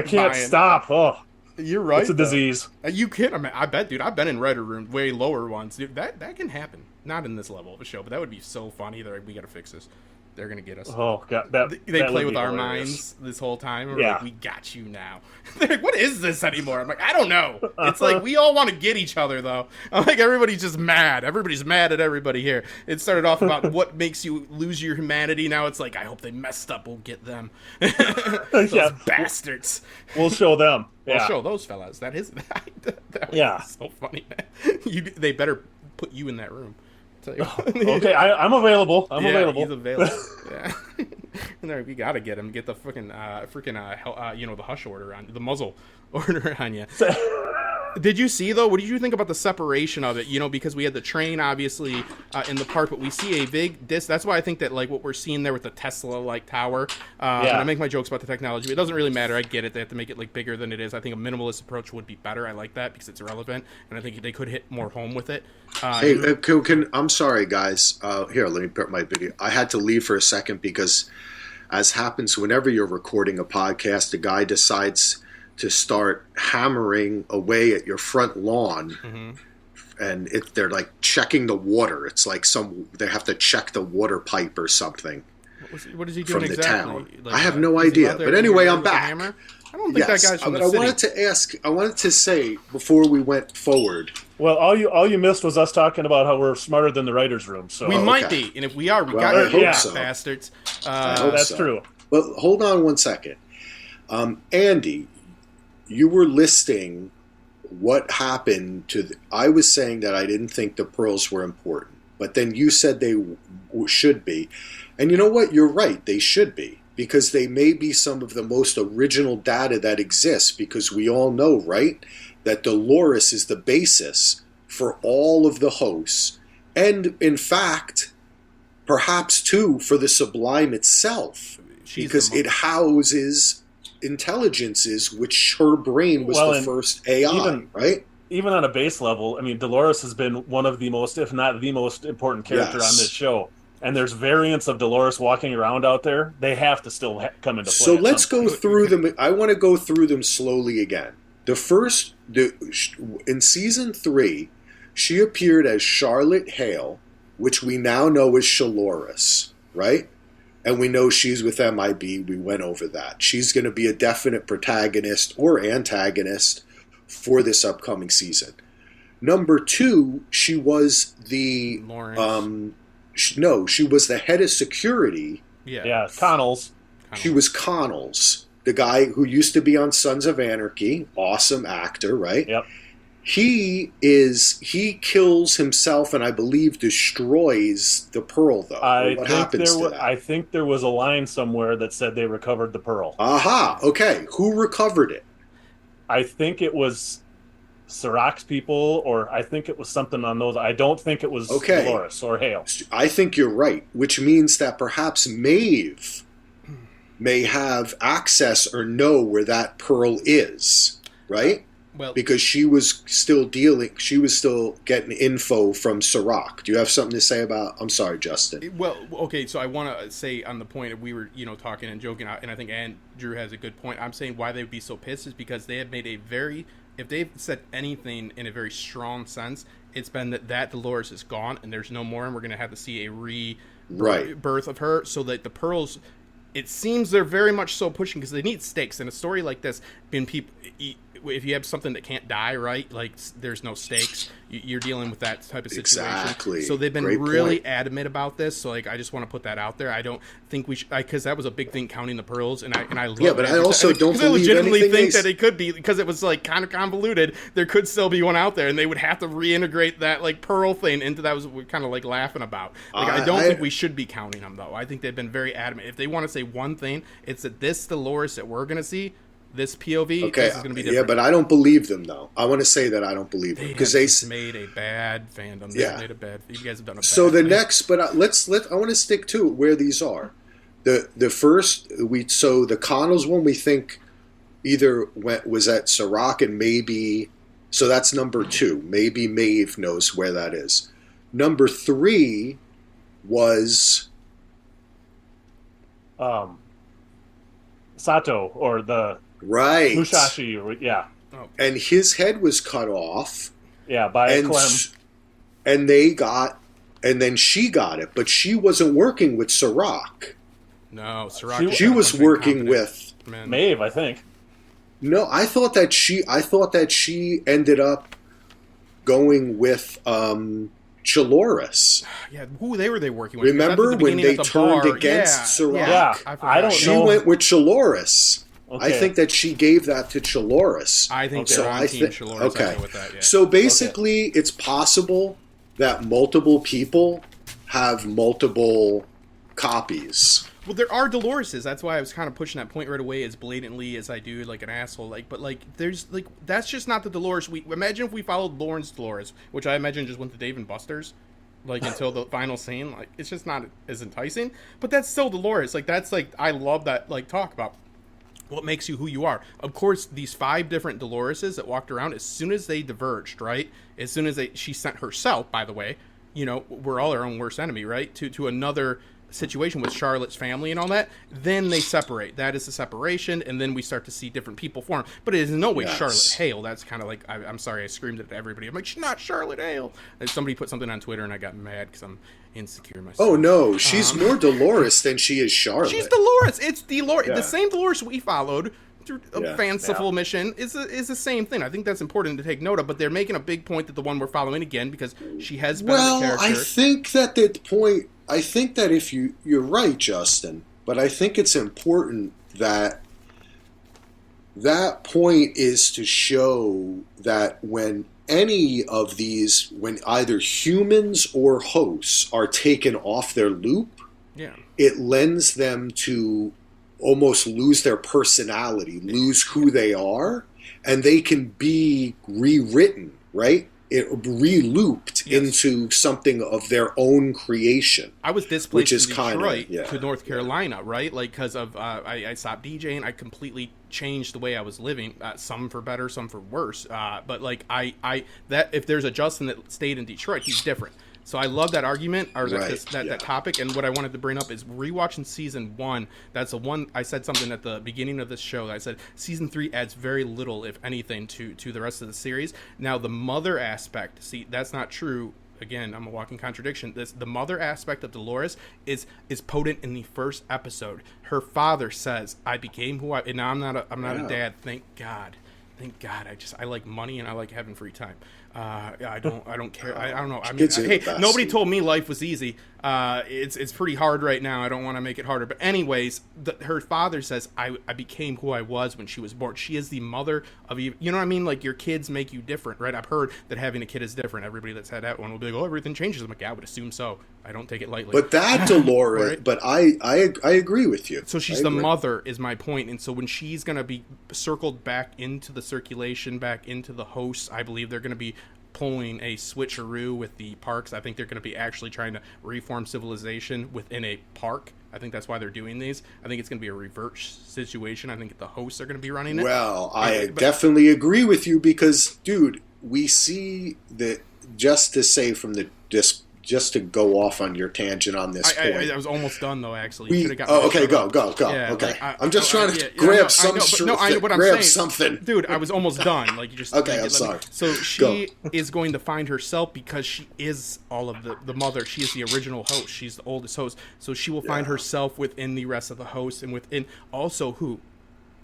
can't stop. Oh. You're right. It's a disease. You can't. I bet, dude. I've been in Reddit room way lower ones, dude. That can happen. Not in this level of a show, but that would be so funny. They're like, we got to fix this. They're gonna get us. Oh god, they play with our minds this whole time. We're like, we got you now. They're like, what is this anymore? I'm like, I don't know. It's like we all want to get each other though. I'm like, everybody's just mad. Everybody's mad at everybody here. It started off about what makes you lose your humanity. Now it's like, I hope they messed up. We'll get them. Those bastards. We'll show them. We'll show those fellas. That is so funny. They better put you in that room. Okay, I'm available. I'm available. He's available. Yeah. And we gotta get him. Get the freaking the hush order on the muzzle order on you. Did you see, though, what did you think about the separation of it? You know, because we had the train, obviously, in the park, but we see a big disc. That's why I think that, like, what we're seeing there with the Tesla-like tower, and I make my jokes about the technology, but it doesn't really matter. I get it. They have to make it, like, bigger than it is. I think a minimalist approach would be better. I like that because it's irrelevant, and I think they could hit more home with it. I'm sorry, guys. Here, let me put my video. I had to leave for a second because, as happens whenever you're recording a podcast, a guy decides to start hammering away at your front lawn, and they're like checking the water. It's like they have to check the water pipe or something. What is he doing from exactly? the town? Like, I have no idea. But anyway, I'm back. I don't think that guy's from the city. I wanted to say before we went forward. Well, all you missed was us talking about how we're smarter than the writers' room. So we might be, and if we are, we got it, so. Bastards. That's true. But hold on one second, Andy. You were listing what happened to I was saying that I didn't think the pearls were important, but then you said they should be. And you know what? You're right. They should be, because they may be some of the most original data that exists, because we all know, right, that Dolores is the basis for all of the hosts. And in fact, perhaps too, for the Sublime itself, because it houses intelligences, which her brain was the first AI, right? Even on a base level, I mean, Dolores has been one of the most, if not the most important character on this show. And there's variants of Dolores walking around out there. They have to still come into play. So let's go through them. I want to go through them slowly again. In season 3, she appeared as Charlotte Hale, which we now know is Shalores, right? And we know she's with MIB. We went over that. She's going to be a definite protagonist or antagonist for this upcoming season. Number 2, she was the she was the head of security. Yeah, Connell's. She was Connell's, the guy who used to be on Sons of Anarchy. Awesome actor, right? Yep. He kills himself and I believe destroys the pearl, though. What happens to that? I think there was a line somewhere that said they recovered the pearl. Aha, okay. Who recovered it? I think it was Sirach's people, or I think it was something on those. I don't think it was Dolores or Hale. I think you're right, which means that perhaps Maeve may have access or know where that pearl is, right? Well, because she was still getting info from Sirach. Do you have something to say about? I'm sorry, Justin. Well, okay, so I want to say on the point of we were, talking and joking, and I think Andrew has a good point. I'm saying why they would be so pissed is because they have made if they've said anything in a very strong sense, it's been that Dolores is gone and there's no more, and we're going to have to see a rebirth of her, so that the pearls. It seems they're very much so pushing because they need stakes in a story like this. If you have something that can't die, right? Like there's no stakes. You're dealing with that type of situation. Exactly. So they've been really adamant about this. So like, I just want to put that out there. I don't think we should, because that was a big thing, counting the pearls, and I love but I also don't believe I legitimately think anything that it could be, because it was like kind of convoluted. There could still be one out there, and they would have to reintegrate that like pearl thing into that. Was we're kind of like laughing about. Like I don't think we should be counting them though. I think they've been very adamant. If they want to say one thing, it's that this Dolores that we're gonna see. This POV, this is going to be different. Yeah, but I don't believe them, though. I want to say that I don't believe them because they made a bad fandom. They made a bad. You guys have done a bad. So the next, but I want to stick to where these are. The first the Connells one we think either was at Sirach and maybe, so that's number 2. Maybe Maeve knows where that is. Number 3 was Sato, or the right Musashi, yeah. Oh. And his head was cut off. Yeah, by a Clem. And then she got it, but she wasn't working with Sirach. No, Sirach. She was working with Maeve, I think. No, I thought that she ended up going with Chaloris. Yeah, who they were working with? Remember when they turned against Sirach? Yeah, I don't know. She went with Chaloris. Okay. I think that she gave that to Chaloris. I think they're on Team Chaloris. Okay. I go with that, yeah. So basically, it's possible that multiple people have multiple copies. Well, there are Doloreses. That's why I was kind of pushing that point right away as blatantly as I do, like an asshole. Like, but like, there's like, that's just not the Dolores. We imagine if we followed Lauren's Dolores, which I imagine just went to Dave and Buster's, like until the final scene. Like, it's just not as enticing. But that's still Dolores. Like, that's like, I love that. Like, talk about what makes you who you are. Of course, these 5 different Doloreses that walked around, as soon as they diverged, right? As soon as she sent herself, by the way, you know, we're all our own worst enemy, right? To another situation with Charlotte's family and all that, then they separate. That is the separation, and then we start to see different people form. But it is in no way Charlotte Hale. That's kind of like, I'm sorry, I screamed it at everybody. I'm like, she's not Charlotte Hale. And somebody put something on Twitter, and I got mad because I'm insecure myself. Oh no, she's more Dolores than she is Charlotte. She's Dolores. It's Dolores. The same Dolores we followed through a fanciful mission is the same thing. I think that's important to take note of. But they're making a big point that the one we're following again, because she has been the character. I think that the point. I think that if you're right, Justin, but I think it's important that that point is to show that when any of these, when either humans or hosts are taken off their loop, it lends them to almost lose their personality, lose who they are, and they can be rewritten, right? It re-looped into something of their own creation. I was displaced from Detroit to North Carolina, right? Like, because of I stopped DJing. I completely changed the way I was living. Some for better, some for worse. But like that if there's a Justin that stayed in Detroit, he's different. So I love that argument, or that topic, and what I wanted to bring up is rewatching season 1. That's the one I said something at the beginning of this show. I said season 3 adds very little, if anything, to the rest of the series. Now the mother aspect, see, that's not true. Again, I'm a walking contradiction. The mother aspect of Dolores is potent in the first episode. Her father says, "I became who I." And now I'm not a dad. Thank God. I like money and I like having free time. I don't care. I don't know. I mean, hey, nobody told me life was easy. It's pretty hard right now. I don't want to make it harder. But anyways, her father says, I became who I was when she was born. She is the mother of you. You know what I mean? Like, your kids make you different, right? I've heard that having a kid is different. Everybody that's had that one will be like, oh, everything changes. I'm like, yeah, I would assume so. I don't take it lightly. But that Dolores, right? But I agree with you. So she's the mother, is my point. And so when she's going to be circled back into the circulation, back into the hosts, I believe they're going to be pulling a switcheroo with the parks. I think they're going to be actually trying to reform civilization within a park. I think that's why they're doing these. I think it's going to be a reverse situation. I think the hosts are going to be running it. Well, I definitely agree with you because, dude, we see that, just to say from the just to go off on your tangent on this point. I was almost done, though, actually. Okay, go. Yeah, okay. Like, I'm just trying to grab saying. Something. Dude, I was almost done. Like, you just... Okay, I'm sorry. So she is going to find herself because she is all of the mother. She is the original host. She's the oldest host. So she will find herself within the rest of the hosts and within also who?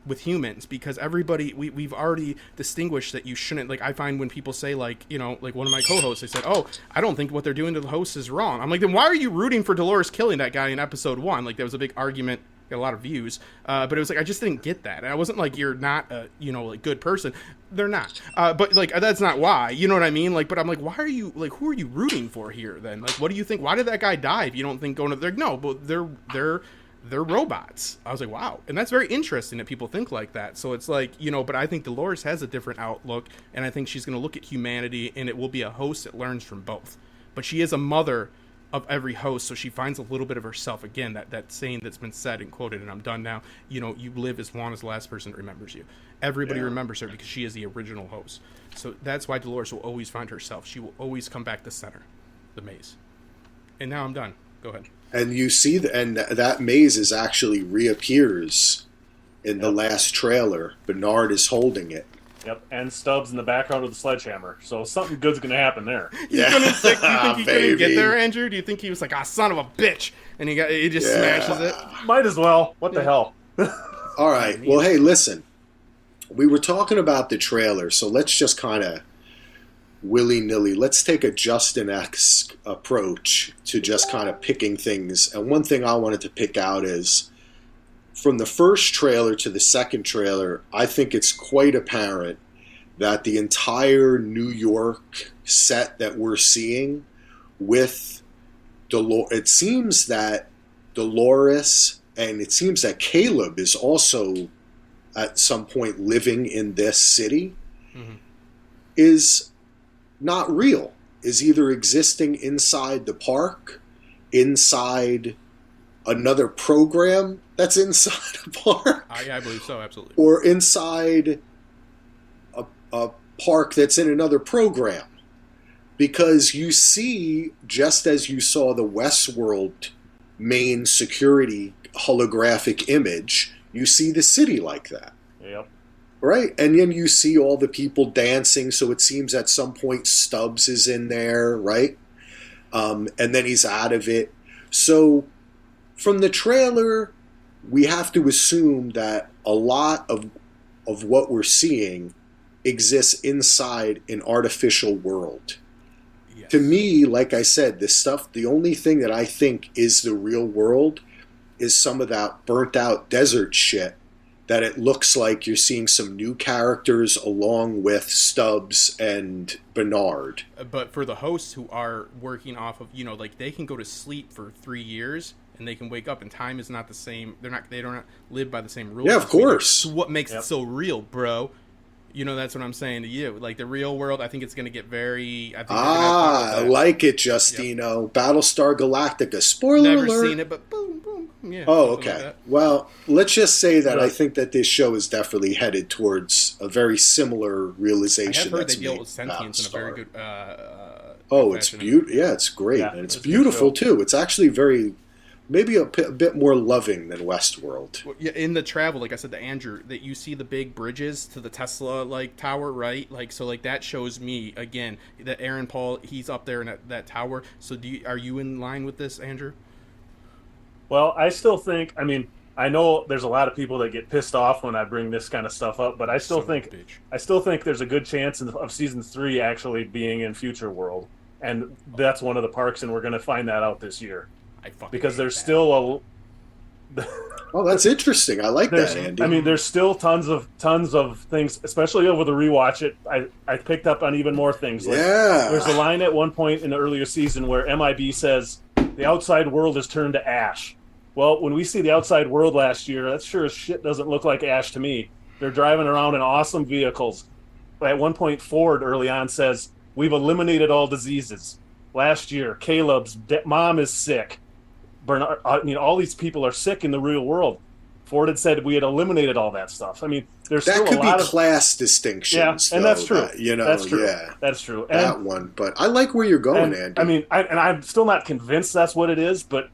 With humans, because everybody we've already distinguished that you shouldn't, like, I find when people say, like, you know, like one of my co-hosts, they said, oh, I don't think what they're doing to the hosts is wrong. I'm like, then why are you rooting for Dolores killing that guy in episode 1? Like, there was a big argument, got a lot of views, but it was like, I just didn't get that. And I wasn't like, you're not a, you know, like, good person. They're not, but like, that's not why, you know what I mean? Like, but I'm like, why are you, like, who are you rooting for here then? Like, what do you think? Why did that guy die if you don't think going to, they're, no, but they're robots. I was like, wow. And that's very interesting that people think like that. So it's like, you know, but I think Dolores has a different outlook, and I think she's going to look at humanity, and it will be a host that learns from both. But she is a mother of every host, so she finds a little bit of herself. Again, that saying that's been said and quoted, and I'm done now, you know, you live as long as the last person that remembers you. Everybody remembers her because she is the original host. So that's why Dolores will always find herself. She will always come back to center, the maze. And now I'm done. Go ahead. And you see, that maze is actually reappears in the last trailer. Bernard is holding it. Yep, and Stubbs in the background with the sledgehammer. So something good's going to happen there. Yeah, do you think he couldn't get there, Andrew? Do you think he was like, son of a bitch, and he just smashes it? Might as well. What the hell? All right. Well, hey, listen. We were talking about the trailer, so let's just kind of willy-nilly. Let's take a Justin-esque approach to just kind of picking things. And one thing I wanted to pick out is, from the first trailer to the second trailer, I think it's quite apparent that the entire New York set that we're seeing with Dolores, it seems that Dolores, and it seems that Caleb is also at some point living in this city, is not real, is either existing inside the park, inside another program that's inside a park. I believe so, absolutely. Or inside a park that's in another program. Because you see, just as you saw the Westworld main security holographic image, you see the city like that. Yep. Right? And then you see all the people dancing, so it seems at some point Stubbs is in there, right? And then he's out of it. So from the trailer, we have to assume that a lot of what we're seeing exists inside an artificial world. Yes. To me, like I said, the only thing that I think is the real world is some of that burnt out desert shit that it looks like you're seeing some new characters along with Stubbs and Bernard. But for the hosts who are working off of, like they can go to sleep for 3 years and they can wake up and time is not the same. They don't live by the same rules. Yeah, of course. So what makes it so real, bro? That's what I'm saying to you. Like the real world, I think it's going to get very. I like it, Justino. Yep. Battlestar Galactica. Spoiler alert. Never seen it, but boom, boom. Yeah. Oh, okay. Like well, let's just say that I think that this show is definitely headed towards a very similar realization. I have heard they deal with sentience in a very good. It's beautiful. Yeah, it's great, and it's beautiful too. It's actually maybe a bit more loving than Westworld. Yeah, in the travel, like I said to Andrew, that you see the big bridges to the Tesla tower, right? That shows me again that Aaron Paul, he's up there in that tower. So are you in line with this, Andrew? Well, I still think. I mean, I know there's a lot of people that get pissed off when I bring this kind of stuff up, but I still think there's a good chance of season 3 actually being in Future World, and that's one of the parks, and we're going to find that out this year. Because there's still Oh, that's interesting. I like that, Andy. I mean, there's still tons of things, especially over the rewatch. I picked up on even more things. There's a line at one point in the earlier season where MIB says the outside world has turned to ash. Well, when we see the outside world last year, that sure as shit doesn't look like ash to me. They're driving around in awesome vehicles. At one point, Ford early on says, "We've eliminated all diseases." Last year, Caleb's mom is sick. Bernard, all these people are sick in the real world. Ford had said we had eliminated all that stuff. I mean, there's that still could a lot be of class distinctions. Yeah, and that's true. That's true. Yeah, that's true. And that one, but I like where you're going, Andy. I mean, I'm still not convinced that's what it is. But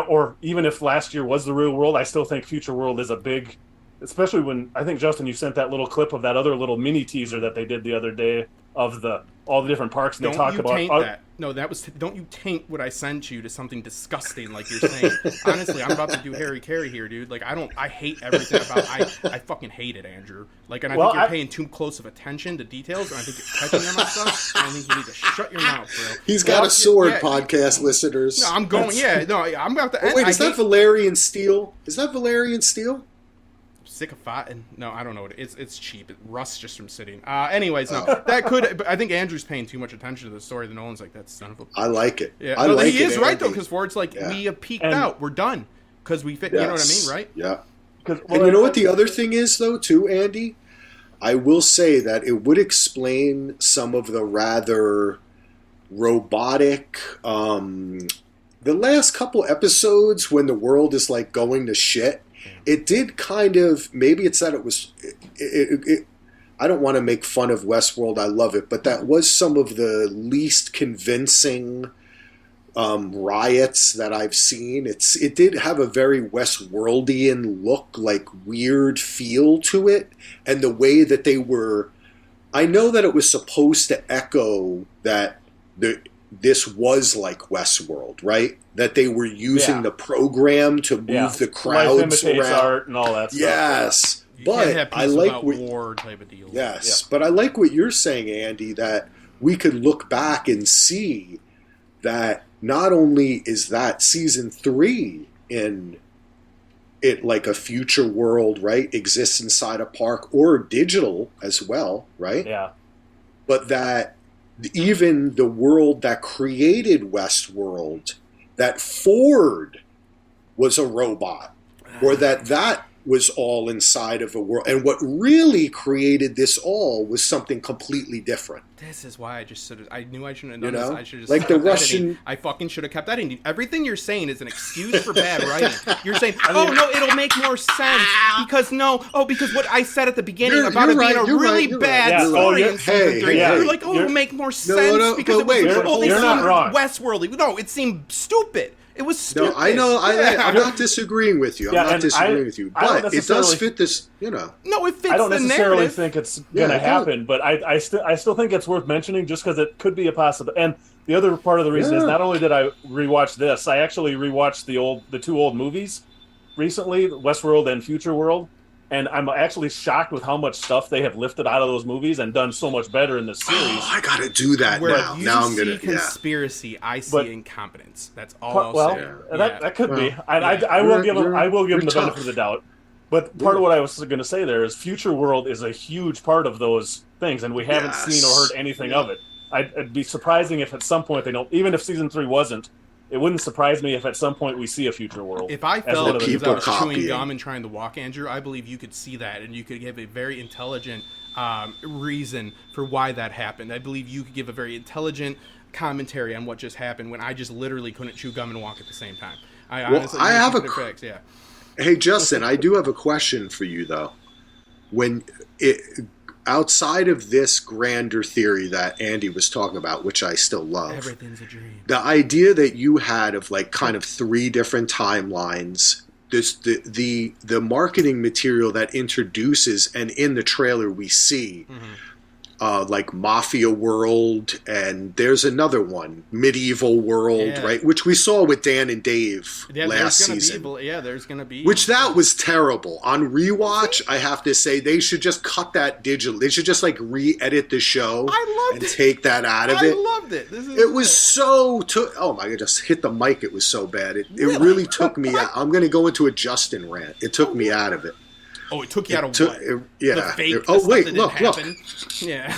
or even if last year was the real world, I still think Future World is a big. Especially when I think Justin, you sent that little clip of that other little mini teaser that they did the other day of all the different parks, and they talk about that. No, that was don't you taint what I sent you to something disgusting like you're saying. Honestly, I'm about to do Harry Carey here, dude. I hate everything about I fucking hate it, Andrew. And I think you're paying too close of attention to details, and I think you're catching them on stuff. And I think you need to shut your mouth, bro. He's got a sword, podcast listeners. No, I'm going. I'm about to. Wait, is that Valerian steel? Is that Valerian steel? Sycophant? No, I don't know what it's cheap. It rusts just from sitting. Anyways, no, that could. But I think Andrew's paying too much attention to the story. The Nolan's like, that's son of a. I like it. Yeah, he is right though, because Ford's like, we have peaked out. We're done because we fit. Yes. You know what I mean, right? Yeah. And you know what the other thing is though, too, Andy? I will say that it would explain some of the rather robotic. The last couple episodes when the world is like going to shit. It did kind of, maybe it's that it was, I don't want to make fun of Westworld, I love it, but that was some of the least convincing riots that I've seen. It did have a very Westworldian look, like weird feel to it, and the way that they were, I know that it was supposed to echo that this was like Westworld, right? That they were using the program to move the crowds around. Art and all that stuff. Yes, but I like war type of deal. Yes, but I like what you're saying, Andy. That we could look back and see that not only is that season 3 in it like a future world, right? Exists inside a park or digital as well, right? Yeah, but that even the world that created Westworld, that Ford was a robot, or that was all inside of a world. And what really created this all was something completely different. This is why I knew I shouldn't have done this. I should have like the Russian. Editing. I fucking should have kept editing. Everything you're saying is an excuse for bad writing. You're saying, oh no, it'll make more sense because because what I said at the beginning about it being a really bad story in season 3. You're like, it'll make more sense because it was. You're not wrong. Westworld. No, it seemed stupid. It was stupid. No, I know. I'm not disagreeing with you. I'm not disagreeing with you. But it does fit this, No, it fits. I don't necessarily narrative. think it's going to happen, but I still think it's worth mentioning just because it could be a possibility. And the other part of the reason is not only did I rewatch this, I actually rewatched the two old movies recently, Westworld and Future World. And I'm actually shocked with how much stuff they have lifted out of those movies and done so much better in this series. Oh, I gotta do that now. Now I'm gonna conspiracy. I see incompetence. That's all I'll say. That could be. I will give them the benefit of the doubt. But part of what I was going to say there is Future World is a huge part of those things, and we haven't seen or heard anything of it. It'd be surprising if at some point they don't. Even if season 3 wasn't. It wouldn't surprise me if at some point we see a future world. If I felt because I was chewing gum and trying to walk, Andrew, I believe you could see that, and you could give a very intelligent reason for why that happened. I believe you could give a very intelligent commentary on what just happened when I just literally couldn't chew gum and walk at the same time. Honestly, I have Hey, Justin, I do have a question for you, though. Outside of this grander theory that Andy was talking about, which I still love, everything's a dream. The idea that you had of like kind of 3 different timelines, the marketing material that introduces, and in the trailer we see, like Mafia World, and there's another one, Medieval World, right? Which we saw with Dan and Dave last season. There's going to be. Which that was terrible. On rewatch, I have to say, they should just cut that digital. They should just like re-edit the show and take that out of it. I loved it. It was so. Oh my God, just hit the mic. It was so bad. It really took me out. I'm going to go into a Justin rant. It took me out of it. Oh, it took you out of what? The fake, look. Yeah.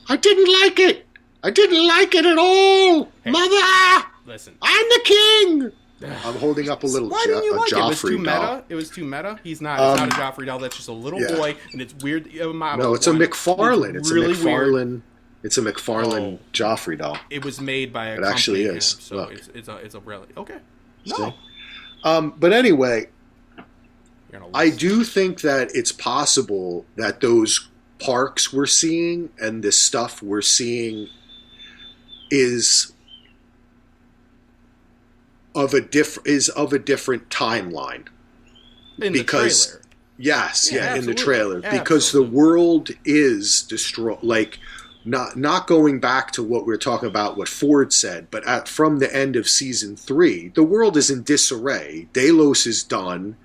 I didn't like it. I didn't like it at all. Hey, Mother! Listen. I'm the king! I'm holding up a little Why didn't you like Joffrey it? It was too doll. Meta. It was too meta. It's not a Joffrey doll. That's just a little boy, and it's weird. No, it's a McFarlane. It's really a McFarlane. Weird. It's a McFarlane Joffrey doll. It was made by a company. It actually is. So it's a really okay. No. See? But anyway, I do think that it's possible that those parks we're seeing and this stuff we're seeing is of a different timeline. In the trailer. Yes, in the trailer. Because the world is destroyed. Like, not going back to what we were talking about, what Ford said, but from the end of season 3, the world is in disarray. Delos is done.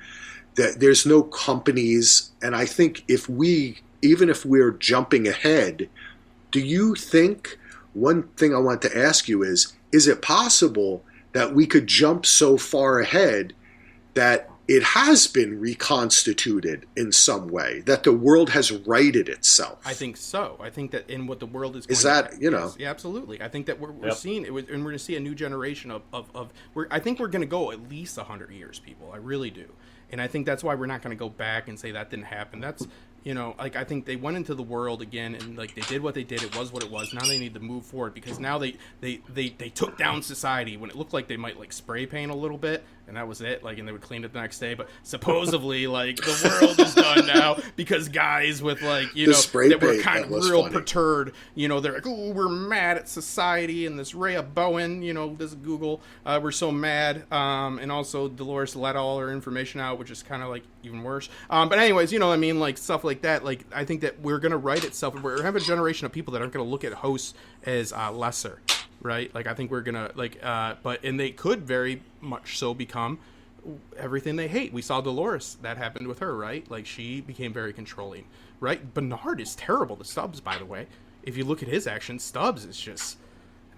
There's no companies, and I think even if we're jumping ahead, do you think, one thing I want to ask you is it possible that we could jump so far ahead that it has been reconstituted in some way, that the world has righted itself? I think so. I think that in what the world is going yes, yeah, absolutely. I think that we're seeing it, and we're going to see a new generation of I think we're going to go at least 100 years, people. I really do. And I think that's why we're not going to go back and say that didn't happen. That's, like, I think they went into the world again and, like, they did what they did. It was what it was. Now they need to move forward because now they took down society when it looked like they might, like, spray paint a little bit. And that was it. Like, and they would clean it the next day. But supposedly, like, the world is done now because guys with, like, that were kind of real perturbed. They're like, oh, we're mad at society. And this Rhea Bowen, this Google, we're so mad. And also Dolores let all her information out, which is kind of, like, even worse. But anyways, what I mean? Like, stuff like that. Like, I think that we're going to write itself. We're having a generation of people that aren't going to look at hosts as lesser. Right? Like, I think we're gonna, like, and they could very much so become everything they hate. We saw Dolores. That happened with her, right? Like, she became very controlling, right? Bernard is terrible to Stubbs, by the way. If you look at his actions, Stubbs is just,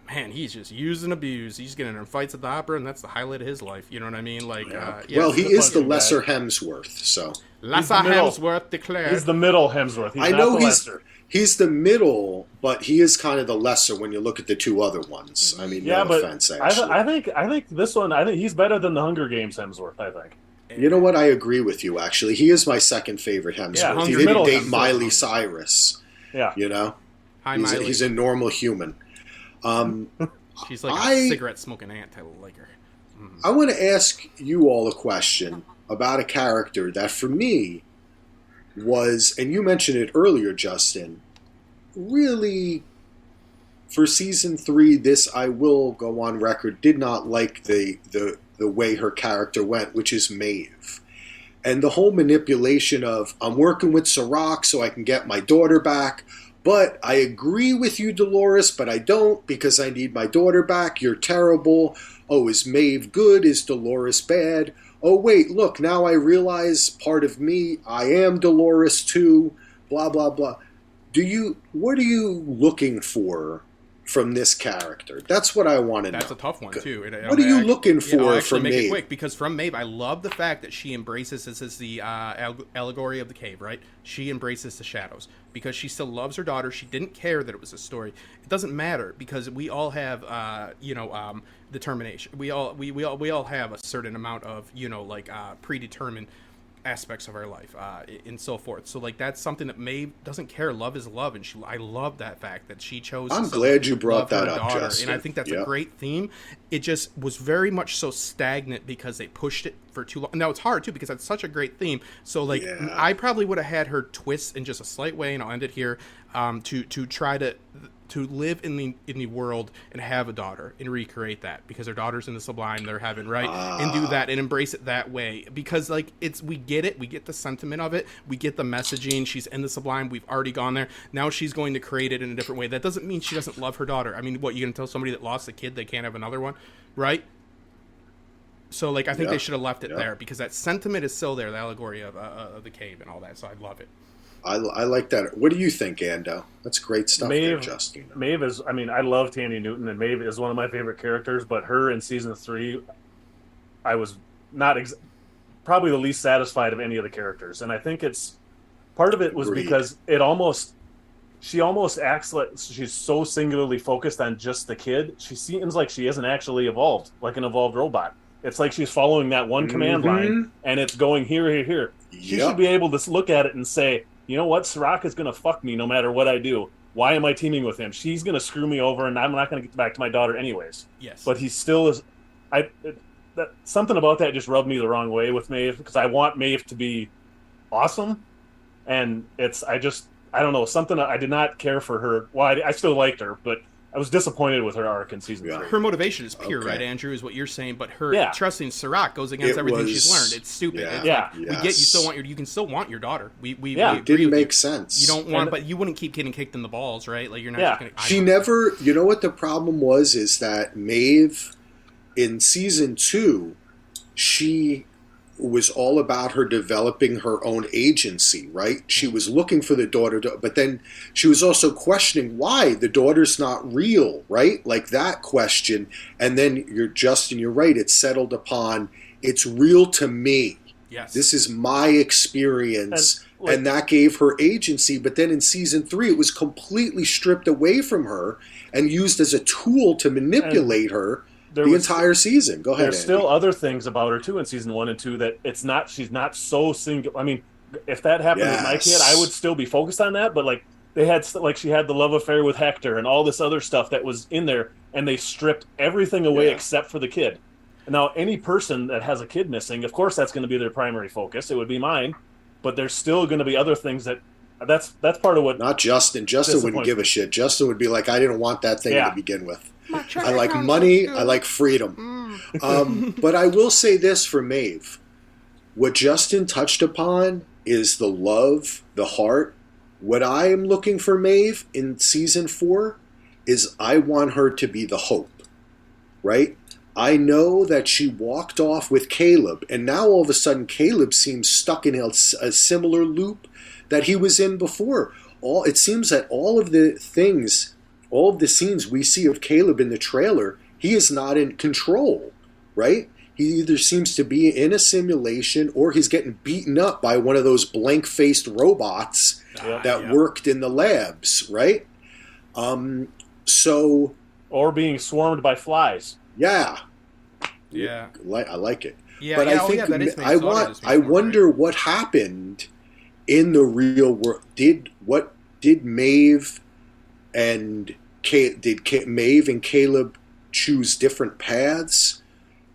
man, he's just used and abused. He's getting in fights at the opera, and that's the highlight of his life. You know what I mean? Like, well, he is the lesser Hemsworth, so lesser Hemsworth declared. He's the middle Hemsworth. He's I not know the he's lesser. He's the middle, but he is kind of the lesser when you look at the two other ones. I mean, no offense, actually. I think this one. I think he's better than the Hunger Games Hemsworth. I think. You know what? I agree with you. Actually, he is my second favorite Hemsworth. Yeah, he didn't date Hemsworth. Miley Cyrus. Yeah, you know, Hi, he's a normal human. She's like a cigarette smoking ant. I like her. I want to ask you all a question about a character that, for me, was, and you mentioned it earlier, Justin, really, for season 3, this, I will go on record, did not like the way her character went, which is Maeve. And the whole manipulation of, I'm working with Serac so I can get my daughter back, but I agree with you, Dolores, but I don't because I need my daughter back. You're terrible. Oh, is Maeve good? Is Dolores bad? Oh, wait, look, now I realize part of me, I am Dolores too, blah, blah, blah. What are you looking for from this character? That's what I want to know. That's a tough one, too. What are you looking for from Maeve? Make it quick, because from Maeve, I love the fact that she embraces, this is the allegory of the cave, right? She embraces the shadows because she still loves her daughter. She didn't care that it was a story. It doesn't matter because we all have, determination. We all have a certain amount of, predetermined aspects of our life and so forth. So like that's something that Maeve doesn't care. Love is love, and I love that fact that she chose. I'm glad you brought that up, Justin. And I think that's a great theme. It just was very much so stagnant because they pushed it for too long. Now it's hard too because that's such a great theme. So like I probably would have had her twist in just a slight way, and I'll end it here. To try to live in the world and have a daughter and recreate that because her daughter's in the sublime, they're heaven, right? And do that and embrace it that way because like we get the sentiment of it, we get the messaging. She's in the sublime, we've already gone there. Now she's going to create it in a different way. That doesn't mean she doesn't love her daughter. I mean, what, you gonna tell somebody that lost a kid they can't have another one, right? So like I think they should have left it there because that sentiment is still there, the allegory of the cave and all that. So I love it. I like that. What do you think, Ando? That's great stuff there, Justin. Maeve is, I mean, I love Thandie Newton, and Maeve is one of my favorite characters, but her in season 3, I was not probably the least satisfied of any of the characters. And I think it's, part of it was because she almost acts like she's so singularly focused on just the kid. She seems like she isn't actually evolved, like an evolved robot. It's like she's following that one command line, and it's going here, here, here. She should be able to look at it and say, you know what? Serac is going to fuck me no matter what I do. Why am I teaming with him? She's going to screw me over, and I'm not going to get back to my daughter anyways. Yes. But he still is. Something about that just rubbed me the wrong way with Maeve because I want Maeve to be awesome, and I don't know, something I did not care for her. Well, I still liked her, but I was disappointed with her arc in season 3. Her motivation is pure, right, Andrew, is what you're saying, but her trusting Serac goes against everything she's learned. It's stupid. We get you still want you can still want your daughter. We it didn't make sense. You don't want, but you wouldn't keep getting kicked in the balls, right? Like you're not just gonna, she never, you know what the problem was is that Maeve in season 2, she was all about her developing her own agency, right? She was looking for the daughter, but then she was also questioning why the daughter's not real, right? Like that question. And then you're right. It's settled upon, it's real to me. Yes. This is my experience. And that gave her agency. But then in season 3, it was completely stripped away from her and used as a tool to manipulate her. The entire season. Go ahead. There's still other things about her too in season 1 and 2 that she's not so single. I mean, if that happened with my kid, I would still be focused on that. But like she had the love affair with Hector and all this other stuff that was in there, and they stripped everything away except for the kid. Now, any person that has a kid missing, of course, that's going to be their primary focus. It would be mine, but there's still going to be other things that's part of what. Not Justin. Justin wouldn't give a shit. Justin would be like, I didn't want that thing to begin with. I like money. I like freedom. But I will say this for Maeve. What Justin touched upon is the love, the heart. What I am looking for Maeve in season 4 is I want her to be the hope, right? I know that she walked off with Caleb, and now all of a sudden Caleb seems stuck in a similar loop that he was in before. It seems that all of the things all of the scenes we see of Caleb in the trailer, he is not in control, right? He either seems to be in a simulation or he's getting beaten up by one of those blank-faced robots that worked in the labs, right? Or being swarmed by flies. Yeah. Yeah. I like it. Yeah, but I think I wonder what happened in the real world. Did Maeve and Maeve and Caleb choose different paths?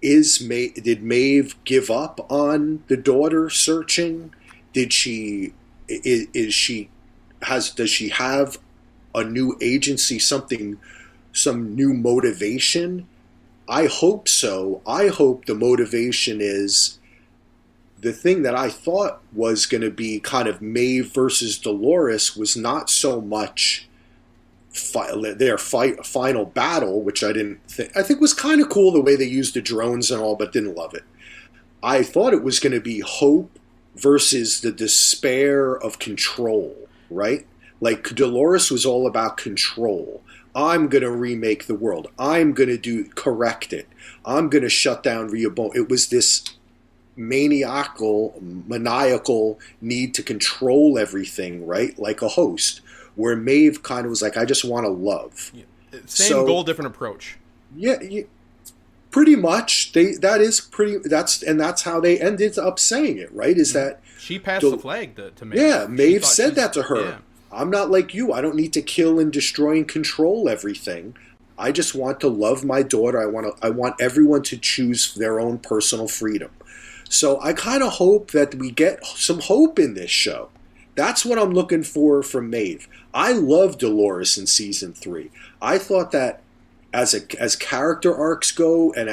Did Maeve give up on the daughter searching? Does she have a new agency, some new motivation? I hope so. I hope the motivation is the thing that I thought was going to be kind of Maeve versus Dolores was not so much their final battle, which I think was kind of cool the way they used the drones and all, but didn't love it. I thought it was going to be hope versus the despair of control, right? Like Dolores was all about control. I'm going to remake the world. I'm going to correct it. I'm going to shut down Rehoboam. It was this maniacal need to control everything, right? Like a host. Where Maeve kind of was like, I just want to love. Yeah. Same goal, different approach. Yeah, pretty much. That's how they ended up saying it, right? Is that she passed the flag to Maeve? Yeah, Maeve said that to her. Yeah. I'm not like you. I don't need to kill and destroy and control everything. I just want to love my daughter. I want everyone to choose their own personal freedom. So I kind of hope that we get some hope in this show. That's what I'm looking for from Maeve. I love Dolores in season 3. I thought that as character arcs go, and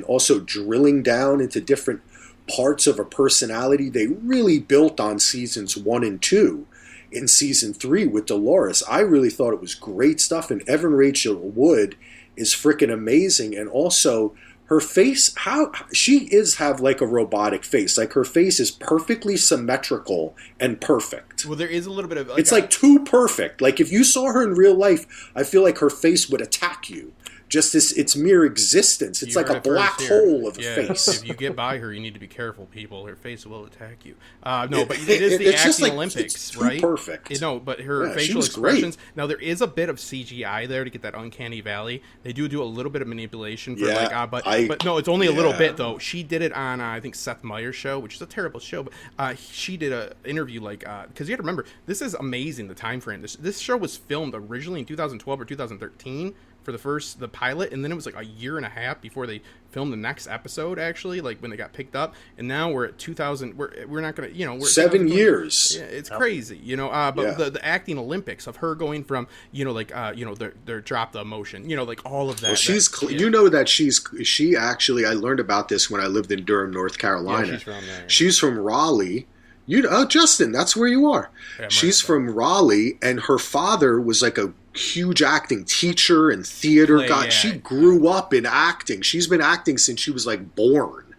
also drilling down into different parts of a personality, they really built on seasons 1 and 2. In season 3 with Dolores, I really thought it was great stuff, and Evan Rachel Wood is freaking amazing, and also her face, how she have like a robotic face. Like her face is perfectly symmetrical and perfect. Well, there is a little bit of it's like too perfect. Like if you saw her in real life, I feel like her face would attack you. Just its mere existence. It's like a black hole of a face. If you get by her, you need to be careful, people. Her face will attack you. No, but it is the acting Olympics, it's right? Perfect. No, but her facial expressions. Great. Now there is a bit of CGI there to get that uncanny valley. They do a little bit of manipulation for but no, it's only a little bit though. She did it on I think Seth Meyers' show, which is a terrible show, but she did an interview because you got to remember this is amazing the time frame. This show was filmed originally in 2012 or 2013. For the pilot, and then it was like a year and a half before they filmed the next episode, actually, like when they got picked up, and now we're at 2000, we're not gonna, we're 7 years. Yeah, it's crazy, but the acting Olympics of her going from, their drop the emotion, like all of that. Well, she actually, I learned about this when I lived in Durham, North Carolina. Yeah, she's from there. She's from Raleigh. Justin, that's where you are. Yeah, she's from Raleigh, and her father was like a huge acting teacher and theater guy. She grew up in acting. She's been acting since she was like born.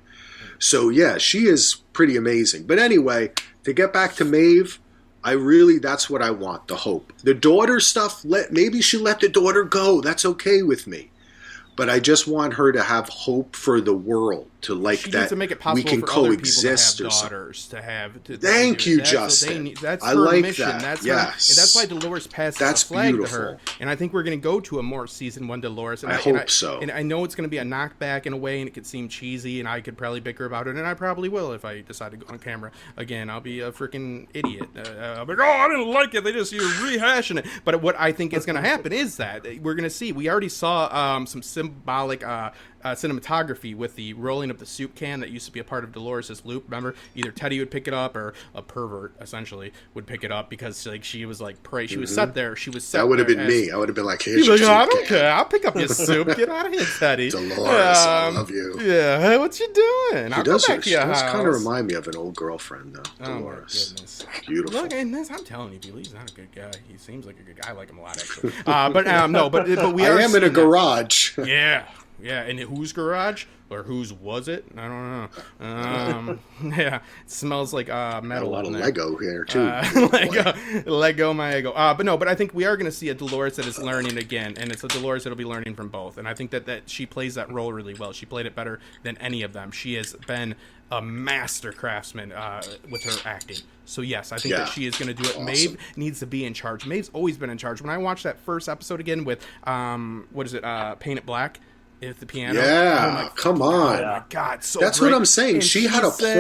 So yeah, she is pretty amazing. But anyway, to get back to Maeve, that's what I want, the hope. The daughter stuff, maybe she let the daughter go. That's okay with me. But I just want her to have hope for the world, to like she that to make it possible we can for coexist other people to have daughters, to have. Thank you, Justin. That's I her like mission. that. That's yes, and that's why Dolores passes the flag to her. And I think we're going to go to a more season 1 Dolores. And I hope so. And I know it's going to be a knockback in a way, and it could seem cheesy, and I could probably bicker about it, and I probably will if I decide to go on camera again. I'll be a freaking idiot. I'll be like, I didn't like it. They just you're rehashing it. But what I think is going to happen is that we're going to see. We already saw some symbolic. Cinematography with the rolling of the soup can that used to be a part of Dolores' loop. Remember, either Teddy would pick it up or a pervert essentially would pick it up because like she was like prey. She was set there. She was set. That would have been me. I would have been like, here's your soup I don't care. I'll pick up your soup. Get out of here, Teddy. Dolores, I love you. Yeah. Hey, what you doing? She does kind of remind me of an old girlfriend though. Dolores. Oh my goodness. Beautiful. Look at this. I'm telling you, Billy's not a good guy. He seems like a good guy. I like him a lot actually. But we are. I am in a garage. Yeah. Yeah, and whose garage? or whose was it? I don't know. Yeah, it smells like metal. A lot of there. Lego here too. Lego my ego. But I think we are going to see a Dolores that is learning again, and it's a Dolores that'll be learning from both. And I think that she plays that role really well. She played it better than any of them. She has been a master craftsman with her acting. So yes, I think that she is going to do it. Awesome. Maeve needs to be in charge. Maeve's always been in charge. When I watched that first episode again with what is it? Paint It Black. At the piano. Yeah, come on. Oh my God, so that's great. What I'm saying. And she had a plan,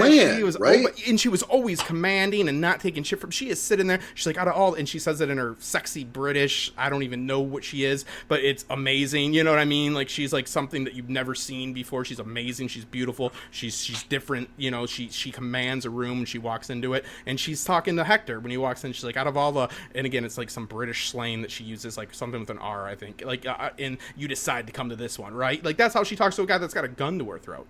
right? And she was always commanding and not taking shit from. She is sitting there. She's like, out of all, and she says it in her sexy British. I don't even know what she is, but it's amazing. You know what I mean? Like she's like something that you've never seen before. She's amazing. She's beautiful. She's different. You know, she commands a room when she walks into it, and she's talking to Hector when he walks in. She's like, out of all the, and again, it's like some British slang that she uses, like something with an R, I think. Like, and you decide to come to this one, right? Like that's how she talks to a guy that's got a gun to her throat.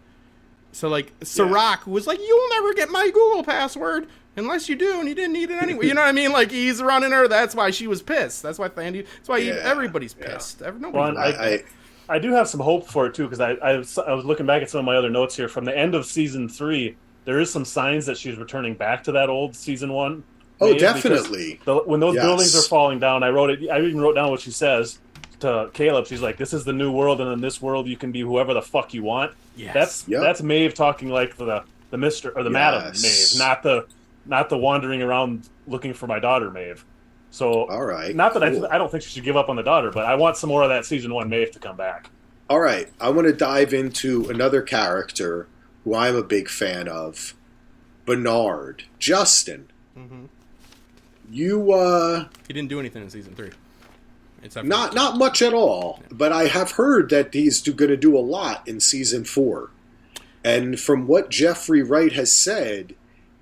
So like Serac was like, you'll never get my Google password unless you do, and you didn't need it anyway. You know what I mean? Like he's running her. That's why she was pissed. That's why everybody's pissed. I do have some hope for it too, because I was looking back at some of my other notes here from the end of season 3. There is some signs that she's returning back to that old season 1. Oh, definitely. When those buildings are falling down, I even wrote down what she says to Caleb. She's like, this is the new world, and in this world you can be whoever the fuck you want. Yes. That's Maeve talking like the Mr. or the Madam Maeve, not the wandering around looking for my daughter Maeve. So all right, not that cool. I don't think she should give up on the daughter, but I want some more of that season 1 Maeve to come back. All right, I want to dive into another character who I'm a big fan of, Bernard. Justin. Mm-hmm. He didn't do anything in season 3. Not much at all, but I have heard that he's going to do a lot in season 4. And from what Jeffrey Wright has said,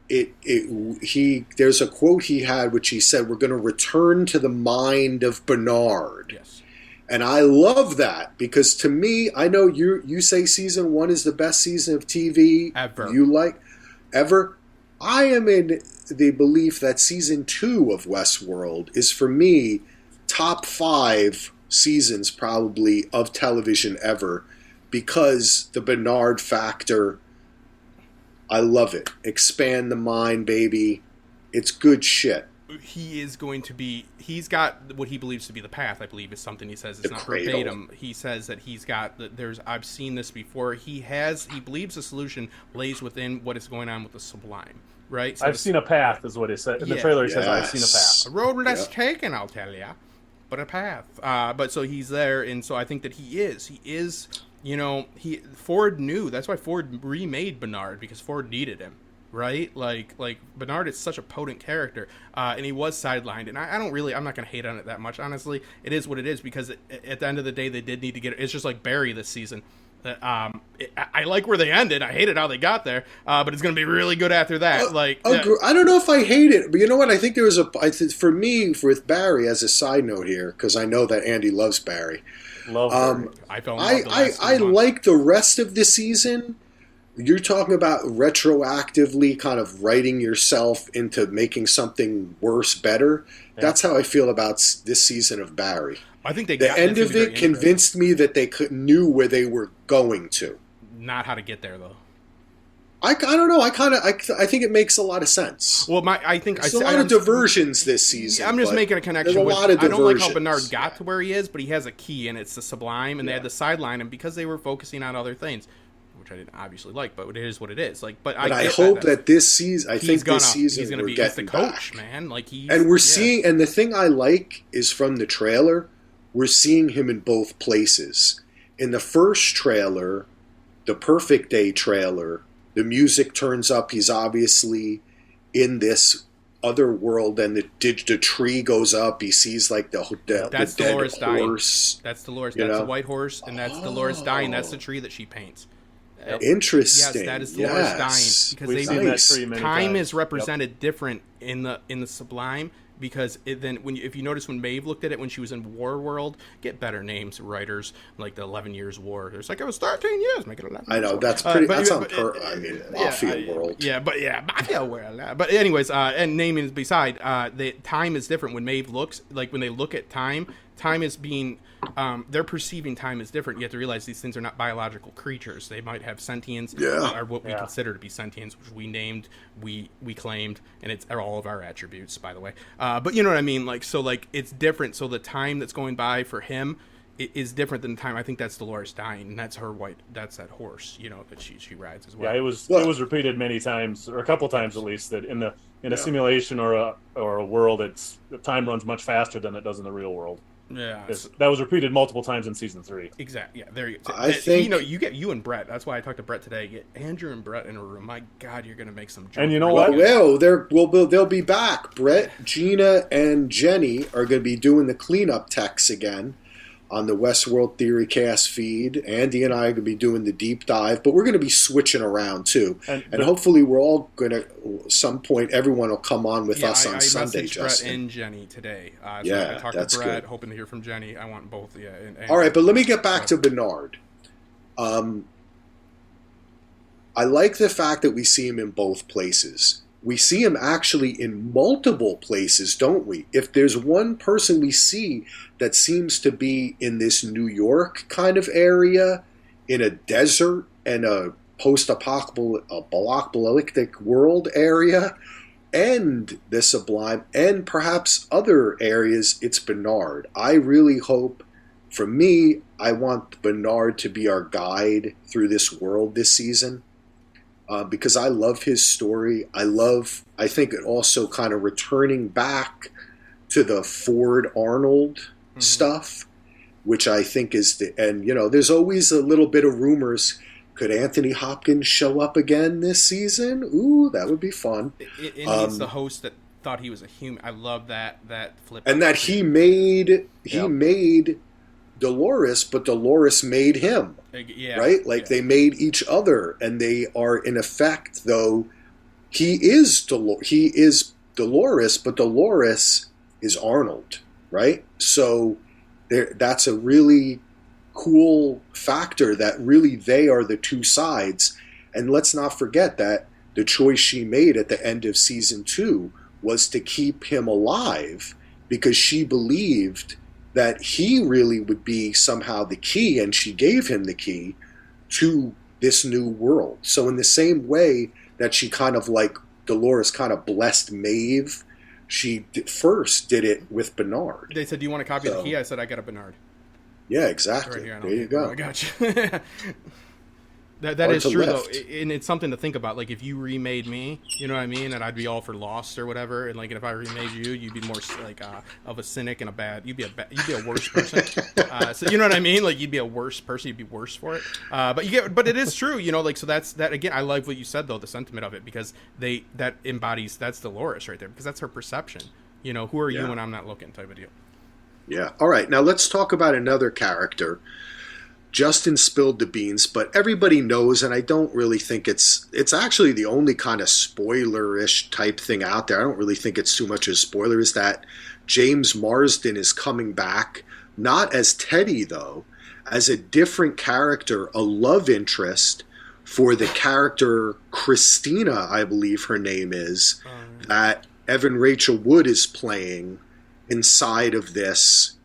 there's a quote he had which he said, we're going to return to the mind of Bernard. Yes. And I love that, because to me, I know you say season 1 is the best season of TV ever. You like ever. I am in the belief that season 2 of Westworld is, for me, top 5 seasons probably of television ever, because the Bernard factor, I love it. Expand the mind, baby. It's good shit. He is going to be, he's got what he believes to be the path, I believe is something he says. It's not verbatim. He says that he's got, I've seen this before. He believes the solution lays within what is going on with the sublime. Right? So I've seen a path, is what he said. In the trailer, he says, I've seen a path. A road less taken, I'll tell ya, but a path. But so he's there, and so I think that he is, you know, Ford knew. That's why Ford remade Bernard, because Ford needed him, right? Like Bernard is such a potent character, and he was sidelined, and I'm not going to hate on it that much, honestly. It is what it is, because at the end of the day, they did need to get it. It's just like Barry this season. I like where they ended. I hated how they got there, but it's going to be really good after that. I don't know if I hate it, but you know what? I think there was for me, with Barry, as a side note here, because I know that Andy loves Barry. I like the rest of the season. You're talking about retroactively kind of writing yourself into making something worse better. Yeah. That's how I feel about this season of Barry. I think the end of it convinced me that they knew where they were going to. Not how to get there, though. I don't know. I think it makes a lot of sense. Well, I think there's a lot of diversions this season. I'm just making a connection. There's a lot of diversions. I don't like how Bernard got to where he is, but he has a key, and it's the sublime, and they had to sideline him because they were focusing on other things, which I didn't obviously like, but it is what it is. But I hope that this season, this season he's gonna be the coach, man. Seeing, and the thing I like is from the trailer, we're seeing him in both places. In the first trailer, the Perfect Day trailer, the music turns up. He's obviously in this other world, and the tree goes up. He sees like the that's dead Dolores horse. Dying. That's Dolores. That's the white horse, and that's Dolores dying. That's the tree that she paints. Interesting. Yes, that is Dolores dying, because time is represented different in the Sublime. Because if you notice when Maeve looked at it when she was in War World, get better names, writers, like the 11 Years War. It's like it was 13 years, make it 11. I know that's pretty. Battlefield World. Yeah, Battlefield World. But anyways, and naming is beside. The time is different when Maeve looks. Like when they look at time time is being, they're perceiving time as different. You have to realize these things are not biological creatures. They might have sentience, or what we consider to be sentience, which we named, we claimed, and it's all of our attributes, by the way. But you know what I mean? Like, so like it's different. So the time that's going by for him is different than the time. I think that's Dolores dying, and that's that's that horse, you know, that she rides as well. Yeah, it was repeated many times, or a couple times at least, that in a simulation or a world, the time runs much faster than it does in the real world. Yeah, that was repeated multiple times in season 3. Exactly. Yeah, there you go. I think, you know, you get you and Brett. That's why I talked to Brett today. Get Andrew and Brett in a room. My God, you're gonna make some jokes. And you know what? Well, they'll be back. Brett, Gina, and Jenny are going to be doing the cleanup techs again on the Westworld TheoryCast feed. Andy and I are going to be doing the deep dive, but we're going to be switching around too. And hopefully we're all going to, some point, everyone will come on with us on Sunday, Justin. I messaged Brett and Jenny today. So I talked to Brett, hoping to hear from Jenny. I want both. Yeah. All right, but let me get back to Bernard. I like the fact that we see him in both places. We see him actually in multiple places, don't we? If there's one person we see that seems to be in this New York kind of area, in a desert and a post-apocalyptic world area, and the Sublime, and perhaps other areas, it's Bernard. I really hope, for me, I want Bernard to be our guide through this world this season. Because I love his story. I think it also kind of returning back to the Ford Arnold stuff, which I think is and you know, there's always a little bit of rumors. Could Anthony Hopkins show up again this season? Ooh, that would be fun. He's the host that thought he was a human. I love that flip. And that he made Dolores, but Dolores made him. Yeah, right? Like they made each other, and they are in effect, though he is Dolores, but Dolores is Arnold, right? So that's a really cool factor that really they are the two sides. And let's not forget that the choice she made at the end of season 2 was to keep him alive because she believed that he really would be somehow the key, and she gave him the key to this new world. So in the same way that she kind of like Dolores kind of blessed Maeve, she first did it with Bernard. They said, do you want a copy of the key? I said, I got a Bernard. Yeah, exactly. Right here, there you go. I got you. That is true, though, and it's something to think about. Like, if you remade me, you know what I mean, and I'd be all for Lost or whatever, and like, if I remade you, you'd be more like of a cynic and a bad. You'd be a worse person. So you know what I mean? Like, you'd be a worse person. You'd be worse for it. But it is true, you know. Like, so that's that again. I like what you said though, the sentiment of it, because that embodies that's Dolores right there, because that's her perception. You know, who are you when I'm not looking, type of deal. Yeah. All right. Now let's talk about another character. Justin spilled the beans, but everybody knows, and I don't really think it's actually the only kind of spoiler-ish type thing out there. I don't really think it's too much of a spoiler, is that James Marsden is coming back, not as Teddy, though, as a different character, a love interest for the character Christina, I believe her name is, that Evan Rachel Wood is playing inside of this,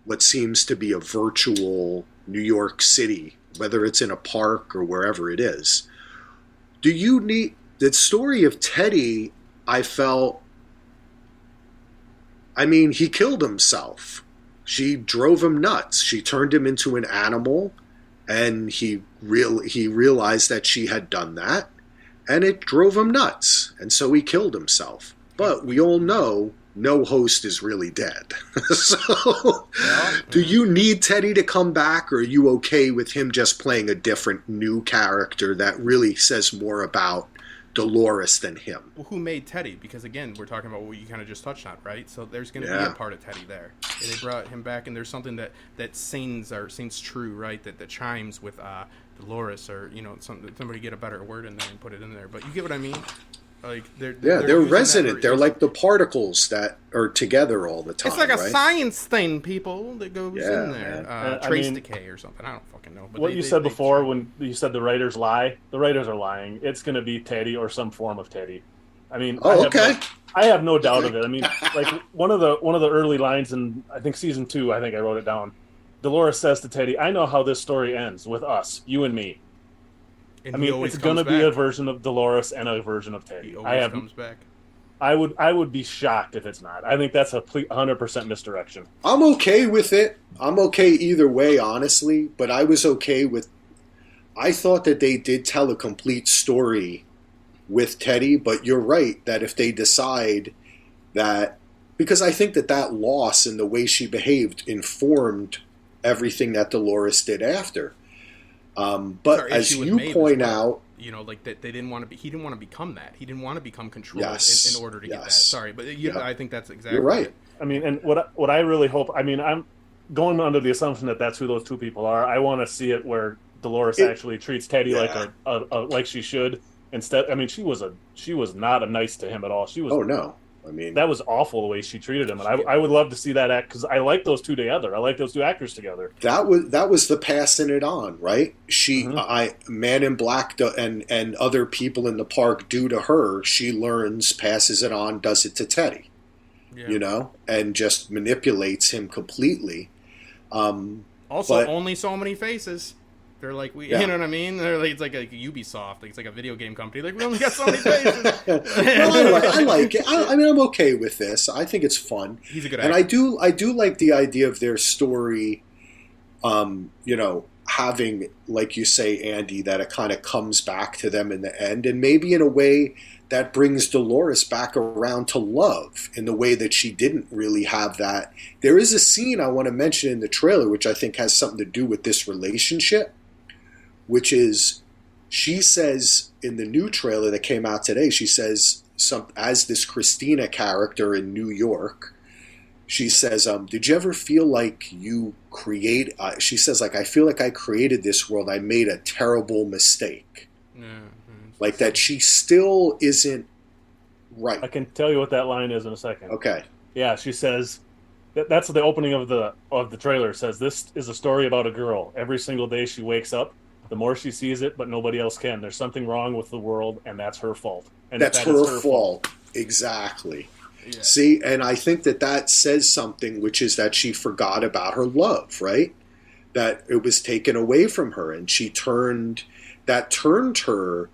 what seems to be a virtual New York City, whether it's in a park or wherever it is. Do you need the story of Teddy? I mean, he killed himself. She drove him nuts. She turned him into an animal, and he realized that she had done that, and it drove him nuts, and so he killed himself. But we all know no host is really dead. So, do you need Teddy to come back, or are you okay with him just playing a different new character that really says more about Dolores than him? Well, who made Teddy? Because again, we're talking about what you kind of just touched on, right? So there's going to be a part of Teddy there. And they brought him back, and there's something that sings true, right? That chimes with Dolores, or you know, somebody get a better word in there and put it in there. But you get what I mean? Like they're resonant. They're like the particles that are together all the time. It's like a science thing, people, that goes in there. Trace decay or something. I don't fucking know. But what you said before when you said the writers lie, the writers are lying. It's going to be Teddy or some form of Teddy. I mean, okay. I have no doubt of it. I mean, like one of the early lines in I think season 2, I think I wrote it down. Dolores says to Teddy, "I know how this story ends with us, you and me." And I mean, it's going to be a version of Dolores and a version of Teddy. He always comes back. I would be shocked if it's not. I think that's a 100% misdirection. I'm okay with it. I'm okay either way, honestly. But I was okay with. I thought that they did tell a complete story with Teddy, but you're right that if they decide that, because I think that loss and the way she behaved informed everything that Dolores did after. But as you point out, you know, like that they didn't want to be. He didn't want to become that. He didn't want to become controlled in order to get that. Sorry, but I think that's exactly. You're right. I mean, and what I really hope. I mean, I'm going under the assumption that that's who those two people are. I want to see it where Dolores actually treats Teddy like she should. Instead, I mean, she was not nice to him at all. She was. Oh no. I mean, that was awful the way she treated him, and I would love to see that act because I like those two together. I like those two actors together. That was the passing it on, right? Man in Black and other people in the park do to her. She learns, passes it on, does it to Teddy, you know, and just manipulates him completely. Also, only so many faces. They're like, you know what I mean? They're like, it's like a Ubisoft. It's like a video game company. Like, we only got so many faces. I like it. I mean, I'm okay with this. I think it's fun. He's a good actor. And I do like the idea of their story, you know, having, like you say, Andy, that it kind of comes back to them in the end. And maybe in a way that brings Dolores back around to love in the way that she didn't really have that. There is a scene I want to mention in the trailer, which I think has something to do with this relationship. Which is, she says in the new trailer that came out today, she says, as this Christina character in New York, she says, did you ever feel like you she says, like, I feel like I created this world. I made a terrible mistake. Like that she still isn't right. I can tell you what that line is in a second. Okay. Yeah, she says, that's the opening of the trailer. It says, this is a story about a girl. Every single day she wakes up, the more she sees it, but nobody else can. There's something wrong with the world, and that's her fault. And that's her fault. Exactly. Yeah. See, and I think that says something, which is that she forgot about her love, right? That it was taken away from her, and turned her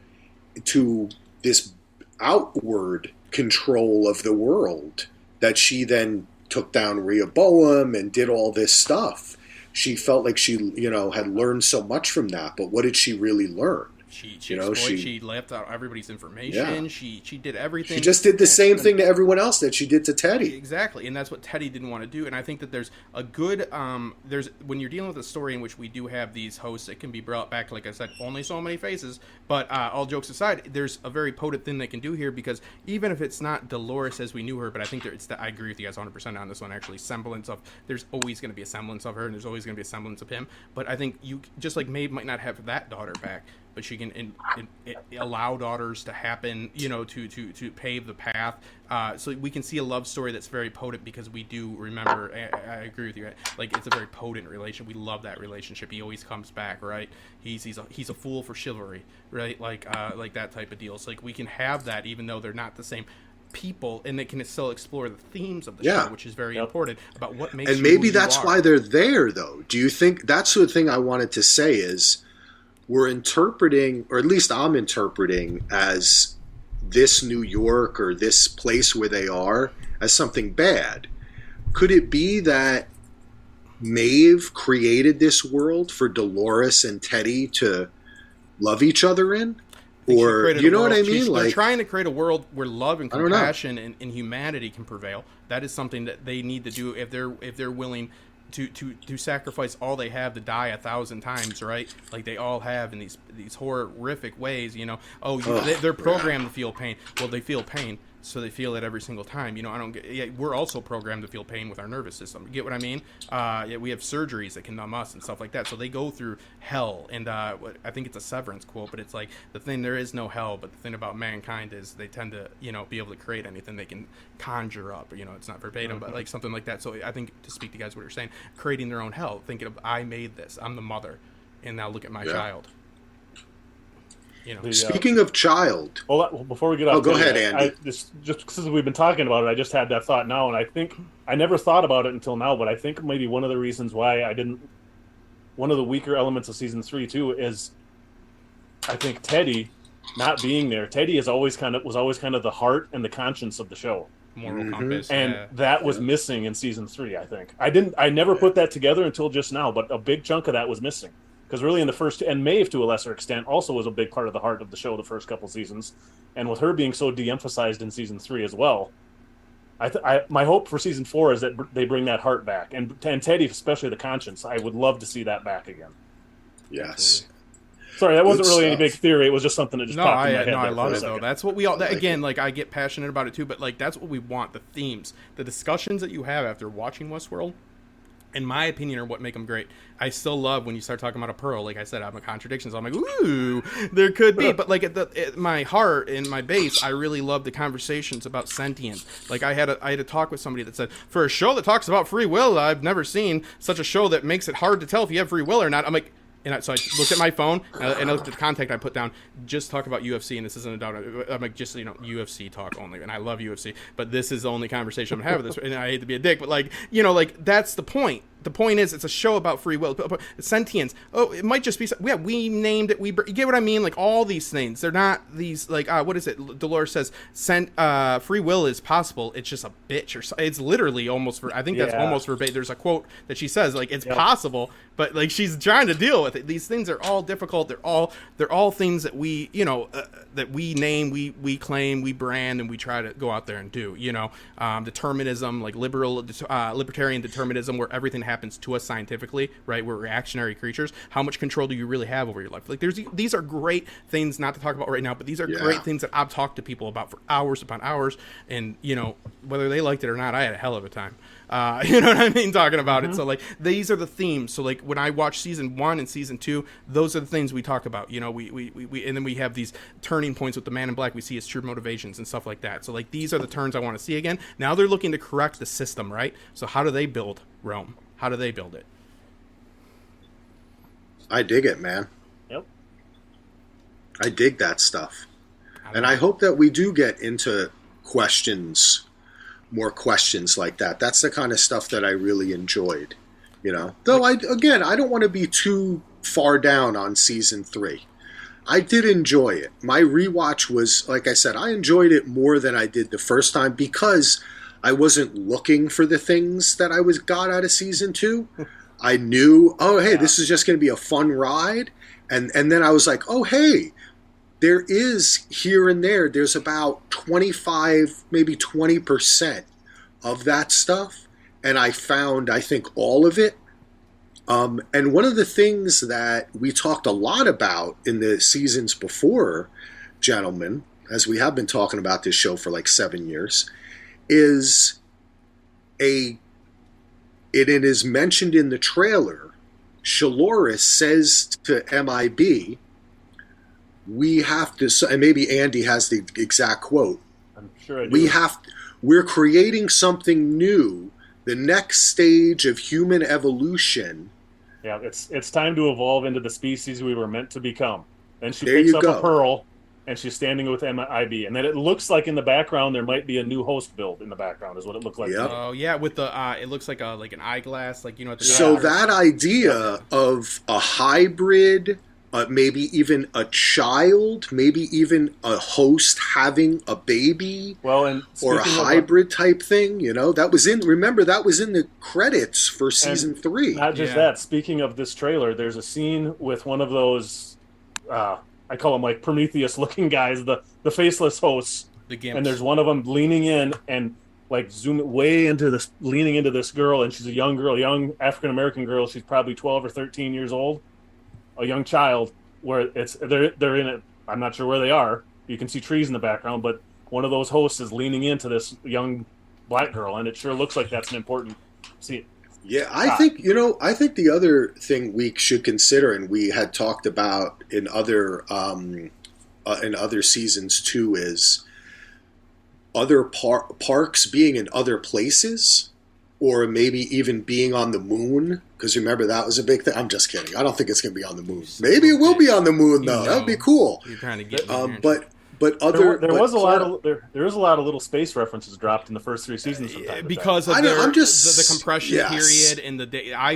to this outward control of the world, that she then took down Rehoboam and did all this stuff. She felt like she, you know, had learned so much from that, but what did she really learn? She left out everybody's information. Yeah. She did everything. She just did the same thing to everyone else that she did to Teddy. Exactly, and that's what Teddy didn't want to do. And I think that there's a good when you're dealing with a story in which we do have these hosts, it can be brought back, like I said, only so many faces. But all jokes aside, there's a very potent thing they can do here, because even if it's not Dolores as we knew her, but I think I agree with you guys 100% on this one. Actually, there's always going to be a semblance of her, and there's always going to be a semblance of him. But I think you, just like Maeve might not have that daughter back, but she can allow daughters to happen, you know, to pave the path. So we can see a love story that's very potent, because we do remember, I agree with you, like, it's a very potent relation. We love that relationship. He always comes back, right? He's a fool for chivalry, right? Like that type of deal. So like we can have that, even though they're not the same people, and they can still explore the themes of the show, which is very important about what makes. And maybe that's why they're there, though. Do you think that's the thing I wanted to say is, we're interpreting, or at least I'm interpreting, as this New York or this place where they are as something bad. Could it be that Maeve created this world for Dolores and Teddy to love each other in? Or, you know what I mean? They're trying to create a world where love and compassion and humanity can prevail. That is something that they need to do if they're willing to sacrifice all they have to die 1,000 times, right? Like they all have in these horrific ways, you know. They're programmed to feel pain. Well, they feel pain, so they feel it every single time. You know, we're also programmed to feel pain with our nervous system. You get what I mean? We have surgeries that can numb us and stuff like that. So they go through hell. And I think it's a Severance quote, but it's like, there is no hell, but the thing about mankind is they tend to, you know, be able to create anything they can conjure up. You know, it's not verbatim, but like something like that. So I think, to speak to you guys what you're saying, creating their own hell, thinking of, I made this, I'm the mother, and now look at my child. You know. Speaking of child. Well, before we get off, go ahead, Andy. Just because we've been talking about it, I just had that thought now, and I think I never thought about it until now, but I think maybe one of the reasons why I didn't. One of the weaker elements of season 3 too is, I think Teddy not being there. Teddy was always kind of the heart and the conscience of the show. Moral compass, and that was missing in season 3. I think I never put that together until just now, but a big chunk of that was missing. Because really in the first, and Maeve to a lesser extent also was a big part of the heart of the show the first couple seasons, and with her being so de-emphasized in season 3 as well, my hope for season 4 is that they bring that heart back, and Teddy, especially the conscience, I would love to see that back again. Yes. Sorry, that wasn't really any big theory. It was just something that just popped in my head. No, I love it though. That's what we all. Again, like I get passionate about it too, but like that's what we want. The themes, the discussions that you have after watching Westworld, in my opinion, are what make them great. I still love when you start talking about a pearl. Like I said, I'm a contradiction, so I'm like, ooh, there could be. But like at my heart, in my base, I really love the conversations about sentience. Like I had a talk with somebody that said, for a show that talks about free will, I've never seen such a show that makes it hard to tell if you have free will or not. I'm like, so I looked at my phone and I looked at the contact I put down. Just talk about UFC, and this isn't a doubt. I'm like, just UFC talk only, and I love UFC, but this is the only conversation I'm having with this. And I hate to be a dick, but like, that's the point. The point is, it's a show about free will, sentience. Oh, it might just be. Yeah, we named it. You get what I mean? Like all these things, they're not these like what is it? Dolores says, free will is possible. It's just a bitch, or it's literally almost. I think that's almost verbatim. There's a quote that she says, like it's possible, but like she's trying to deal with it. These things are all difficult. They're all things that we that we name, we claim, we brand, and we try to go out there and do. Determinism, like libertarian determinism, where everything happens to us scientifically, right? We're reactionary creatures. How much control do you really have over your life? Like these are great things not to talk about right now, but these are great things that I've talked to people about for hours upon hours, and whether they liked it or not, I had a hell of a time. You know what I mean? Talking about it. So like these are the themes. So like when I watch season 1 and season 2, those are the things we talk about. We and then we have these turning points with the Man in Black. We see his true motivations and stuff like that. So like these are the turns I want to see again. Now they're looking to correct the system, right? So how do they build Rome? How do they build it? I dig it, man. Yep. I dig that stuff. And I hope that we do get into more questions like that. That's the kind of stuff that I really enjoyed, Though I don't want to be too far down on season 3. I did enjoy it. My rewatch was, like I said, I enjoyed it more than I did the first time because I wasn't looking for the things that I got out of season 2. I knew, this is just going to be a fun ride. And then I was like, oh, hey, there is here and there's about 25, maybe 20% of that stuff. And I found, I think, all of it. And one of the things that we talked a lot about in the seasons before, gentlemen, as we have been talking about this show for like 7 years, is it is mentioned in the trailer. Shaloris says to MIB, we have to, and maybe Andy has the exact quote. I'm sure I do. We're creating something new, the next stage of human evolution. Yeah, it's time to evolve into the species we were meant to become. Then she picks up a pearl, and she's standing with MIB. And then it looks like in the background there might be a new host build in the background, is what it looked like. Yep. Oh yeah, with the it looks like an eyeglass, like at the So that idea of a hybrid, maybe even a child, maybe even a host having a baby, or a hybrid type thing, that was in the credits for season 3. Not just that, speaking of this trailer, there's a scene with one of those I call them like Prometheus looking guys, the faceless hosts. The gimps. And there's one of them leaning in and like zoom way into this, leaning into this girl, and she's a young girl, young African American girl. She's probably 12 or 13 years old, a young child. Where they're in it. I'm not sure where they are. You can see trees in the background, but one of those hosts is leaning into this young black girl, and it sure looks like that's an important scene. Yeah, I think the other thing we should consider, and we had talked about in other seasons too, is other parks being in other places, or maybe even being on the moon. Because remember, that was a big thing. I'm just kidding. I don't think it's going to be on the moon. Maybe it will be on the moon, though. That would be cool. You're trying to get But there was a lot of little space references dropped in the first 3 seasons because of the compression period and the day. I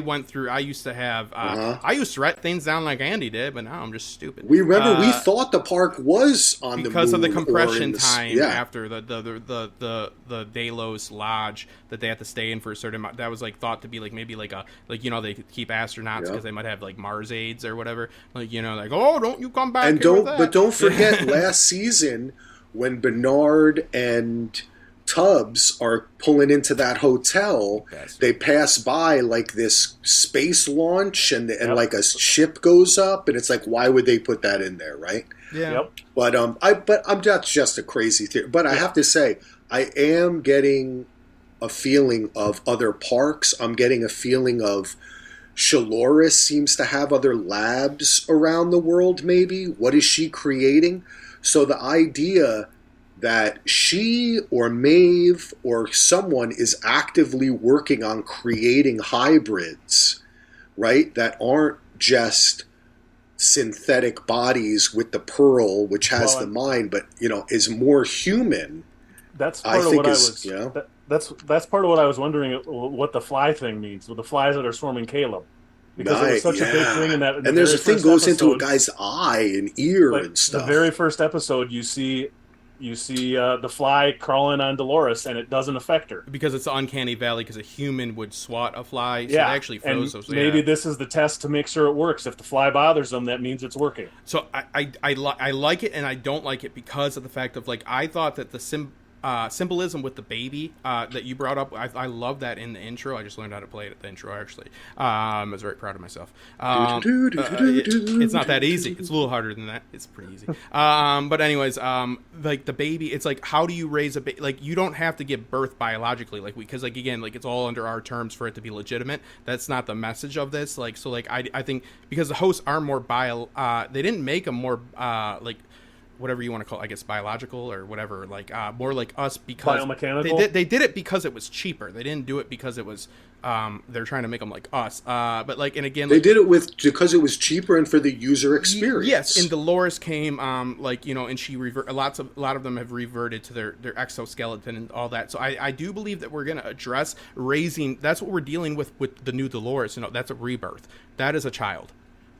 used to have I used to write things down like Andy did, but now I'm just stupid. We thought the park was on the moon because of the compression time after the Delos Lodge that they had to stay in for a certain amount. That was like thought to be like maybe like they could keep astronauts because they might have like Mars aids or whatever. Like like don't you come back? And don't forget last season when Bernard and Tubbs are pulling into that hotel, they pass by like this space launch and like a ship goes up, and it's like, why would they put that in there, right? Yeah. But that's just a crazy theory. But I have to say, I am getting a feeling of other parks. I'm getting a feeling of Shaloris seems to have other labs around the world, maybe. What is she creating? So the idea that she or Maeve or someone is actively working on creating hybrids, right, that aren't just synthetic bodies with the pearl, which has the mind, but is more human. That's part of what I was. That's part of what I was wondering. What the fly thing means with the flies that are swarming Caleb. Because it was such a big thing in that. And there's a thing goes into a guy's eye and ear and stuff. The very first episode, you see the fly crawling on Dolores, and it doesn't affect her because it's the uncanny valley. Because a human would swat a fly, so they actually froze those. Maybe this is the test to make sure it works. If the fly bothers them, that means it's working. So I like it and I don't like it because of the fact of I thought that the symbolism with the baby that you brought up, I love that in the intro. I just learned how to play it at the intro, actually. I was very proud of myself. It's not that easy. It's a little harder than that. It's pretty easy. But anyways, the baby, it's like, how do you raise a baby? Like, you don't have to give birth biologically, because again, it's all under our terms for it to be legitimate. That's not the message of this. I think because the hosts are more they didn't make them more whatever you want to call it, I guess biological or whatever, more like us because biomechanical. They did it because it was cheaper. They didn't do it because it was they're trying to make them like us. But and again, they did it because it was cheaper and for the user experience. Yes, and Dolores came and she a lot of them have reverted to their exoskeleton and all that. So I do believe that we're going to address raising. That's what we're dealing with the new Dolores. That's a rebirth. That is a child.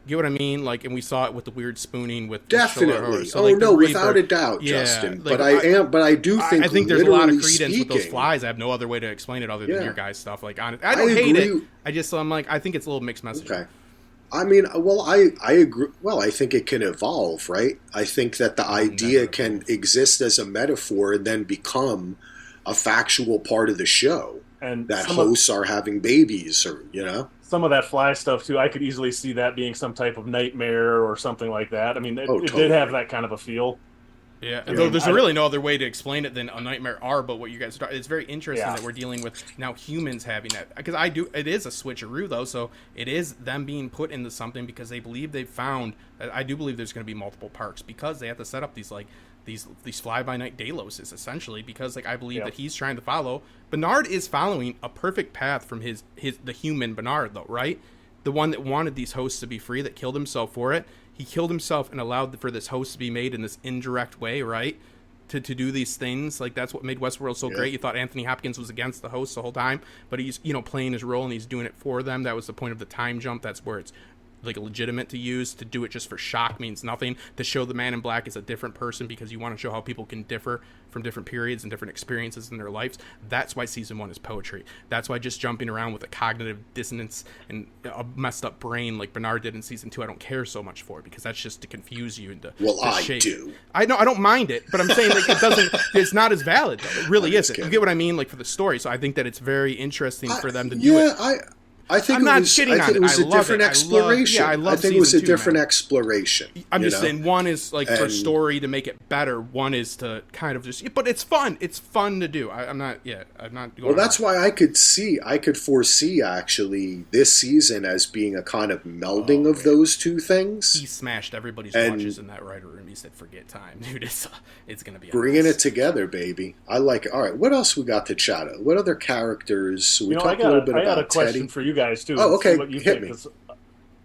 Get what I mean? And we saw it with the weird spooning with definitely. So without a doubt, Justin. But I do think I think there's a lot of credence with those flies. I have no other way to explain it other than your guys' stuff. I don't hate it. I just I think it's a little mixed message. Okay. I mean, I agree. Well, I think it can evolve, right? I think that the idea can exist as a metaphor and then become a factual part of the show. And that hosts are having babies, or some of that fly stuff too. I could easily see that being some type of nightmare or something like that. I mean, it did have that kind of a feel. Yeah, though there's really no other way to explain it than a nightmare are. But what you guys are, it's very interesting that we're dealing with now humans having that, because it is a switcheroo though. So it is them being put into something because they believe they've found. I do believe there's going to be multiple parks because they have to set up these these fly-by-night Deloses, essentially, because I believe that he's trying to follow. Bernard is following a perfect path from the human Bernard, though, right? The one that wanted these hosts to be free, that killed himself for it. He killed himself and allowed for this host to be made in this indirect way, right? To do these things. That's what made Westworld so great. You thought Anthony Hopkins was against the hosts the whole time, but he's, playing his role and he's doing it for them. That was the point of the time jump. That's where it's legitimate to use. To do it just for shock means nothing. To show the Man in Black is a different person because you want to show how people can differ from different periods and different experiences in their lives. That's why season 1 is poetry. That's why just jumping around with a cognitive dissonance and a messed up brain like Bernard did in season 2, I don't care so much for, because that's just to confuse you and to shake. Do. I know, I don't mind it, but I'm saying it doesn't. It's not as valid though. It really isn't. You get what I mean? For the story. So I think that it's very interesting for them to do it. I think it was a different exploration. I think it was a different exploration. I'm just saying, one is for story to make it better. One is to kind of just, but it's fun. It's fun to do. I'm not going. Well, that's why I could foresee actually this season as being a kind of melding of those two things. He smashed everybody's watches in that writer room. He said, "Forget time, dude. It's going to be bringing it together, baby." I like it. All right, what else we got to chat about? What other characters? We talked a little bit about Teddy. I got a question for you guys too. Oh, okay. See what you Hit think. me. 'Cause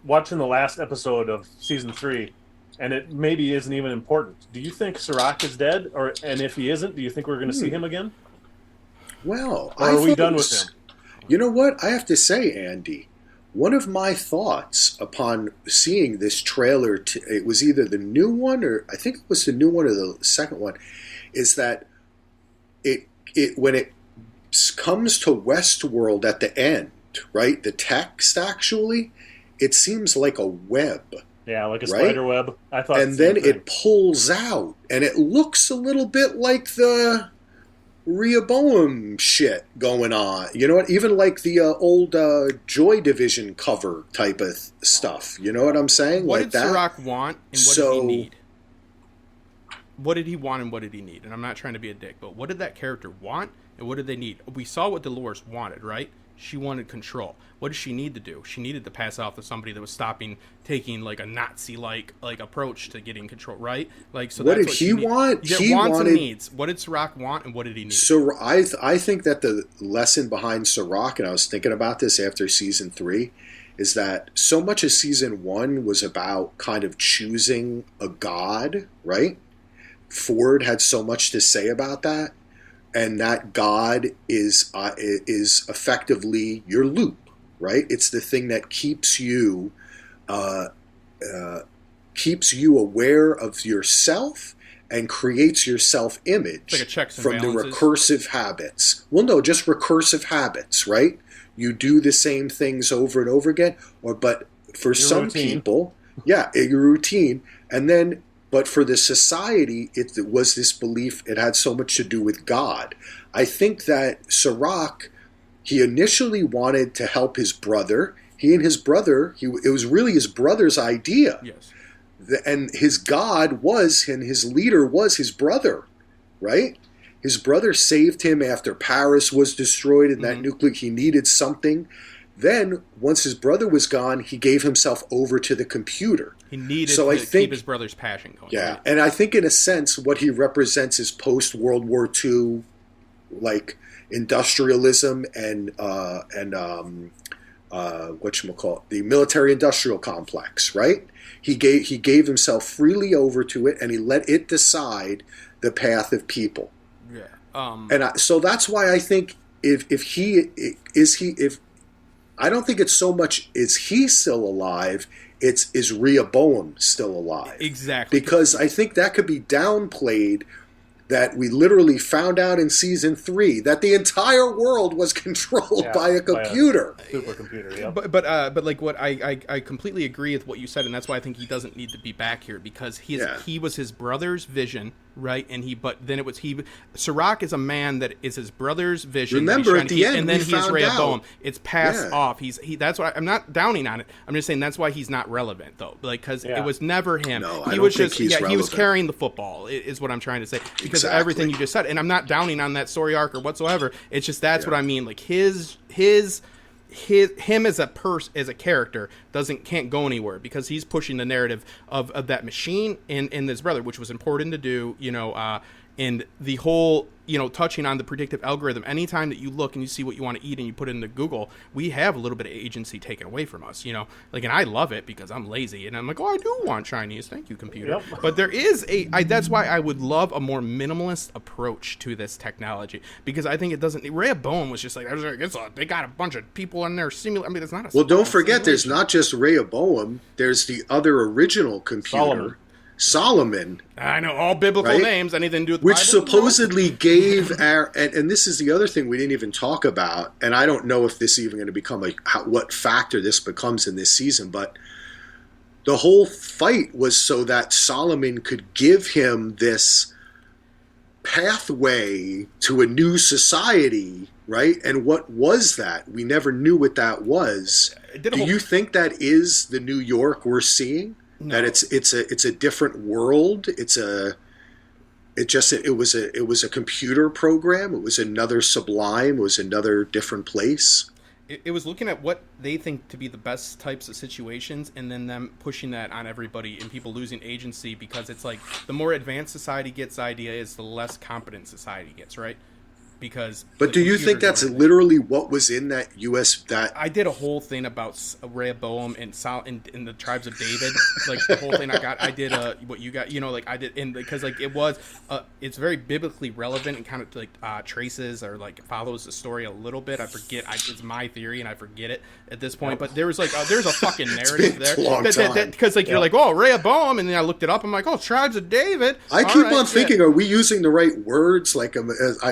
watching the last episode of season 3, and it maybe isn't even important. Do you think Sirach is dead, and if he isn't, do you think we're going to see him again? Well, or are we done with him? You know what? I have to say, Andy, one of my thoughts upon seeing this trailer, it was either the new one, or I think it was the new one or the second one, is that it when it comes to Westworld at the end, right? The text actually, it seems like a web. Yeah, like a right? spider web. I thought, and then it pulls out, and it looks a little bit like the Rehoboam shit going on. You know what? Even like the old Joy Division cover type of stuff. You know what I'm saying? What like did that. Sirach want, and what did he need? What did he want, and what did he need? And I'm not trying to be a dick, but what did that character want, and what did they need? We saw what Dolores wanted, right? She wanted control. What does she need to do? She needed to pass off to somebody that was taking like a Nazi-like approach to getting control, right? Like, so what that's did he want? He wants and needs. What did Sirach want, and what did he need? So I think that the lesson behind Sirach, and I was thinking about this after season 3, is that so much of season 1 was about kind of choosing a god, right? Ford had so much to say about that. And that God is effectively your loop, right? It's the thing that keeps you aware of yourself and creates your self-image like a checks and from balances. the recursive habits. Well, no, just recursive habits, right? You do the same things over and over again, but for your some routine. people, yeah, your routine, and then. But for the society, it was this belief, it had so much to do with God. I think that Sirach, he initially wanted to help his brother. He and his brother, it was really his brother's idea. Yes. And his God was, and his leader was his brother, right? His brother saved him after Paris was destroyed in that nuclear. He needed something. Then, once his brother was gone, he gave himself over to the computer. He needed to keep his brother's passion going. Yeah, right? and I think in a sense what he represents is post-World War II, like industrialism and whatchamacallit, the military-industrial complex, right? He gave himself freely over to it, and he let it decide the path of people. Yeah. So that's why I think if I don't think it's so much is he still alive, is Rehoboam still alive. Exactly. Because I think that could be downplayed, that we literally found out in season 3 that the entire world was controlled by a computer. By a supercomputer, yeah. But like what I completely agree with what you said, and that's why I think he doesn't need to be back here, because he was his brother's vision, right? And Sirach is a man that is his brother's vision. Remember at the end, and then we he's found Rehoboam. out. It's passed off. That's why I'm not downing on it. I'm just saying that's why he's not relevant though, because it was never him. No, he I was don't just think he's he was relevant. carrying the football. Is what I'm trying to say, because of everything you just said. And I'm not downing on that story arc or whatsoever. It's just that's what I mean. Like him as a character can't go anywhere, because he's pushing the narrative of that machine and his brother, which was important to do, and the whole, touching on the predictive algorithm. Anytime that you look and you see what you want to eat and you put it into Google, we have a little bit of agency taken away from us, and I love it because I'm lazy and I'm like, I do want Chinese. Thank you, computer. Yep. But there is that's why I would love a more minimalist approach to this technology, because I think it doesn't. Rehoboam was just like, they got a bunch of people in there simulating. I mean, it's not a. Well, don't forget, there's not just Rehoboam. There's the other original computer. Solomon. I know, all biblical names, anything to do with the Which Bible? supposedly gave and this is the other thing we didn't even talk about, and I don't know if this is even going to become what factor this becomes in this season, but the whole fight was so that Solomon could give him this pathway to a new society, right? And what was that? We never knew what that was. Do you think that is the New York we're seeing? No. That it's a different world. It was a computer program. It was another Sublime. It was another different place. It was looking at what they think to be the best types of situations, and then them pushing that on everybody and people losing agency, because it's like the more advanced society gets ideas, the less competent society gets, right? because. But do you think that's literally what was in that U.S. that? I did a whole thing about Rehoboam and in the tribes of David, like the whole thing. I did what you got, like I did, and because like it was, it's very biblically relevant and kind of like traces or like follows the story a little bit. I forget, it's my theory and I forget it at this point. But there was like there's a fucking narrative there because like you're like, oh, Rehoboam, and then I looked it up. I'm like, oh, tribes of David. I keep on thinking, are we using the right words? Like,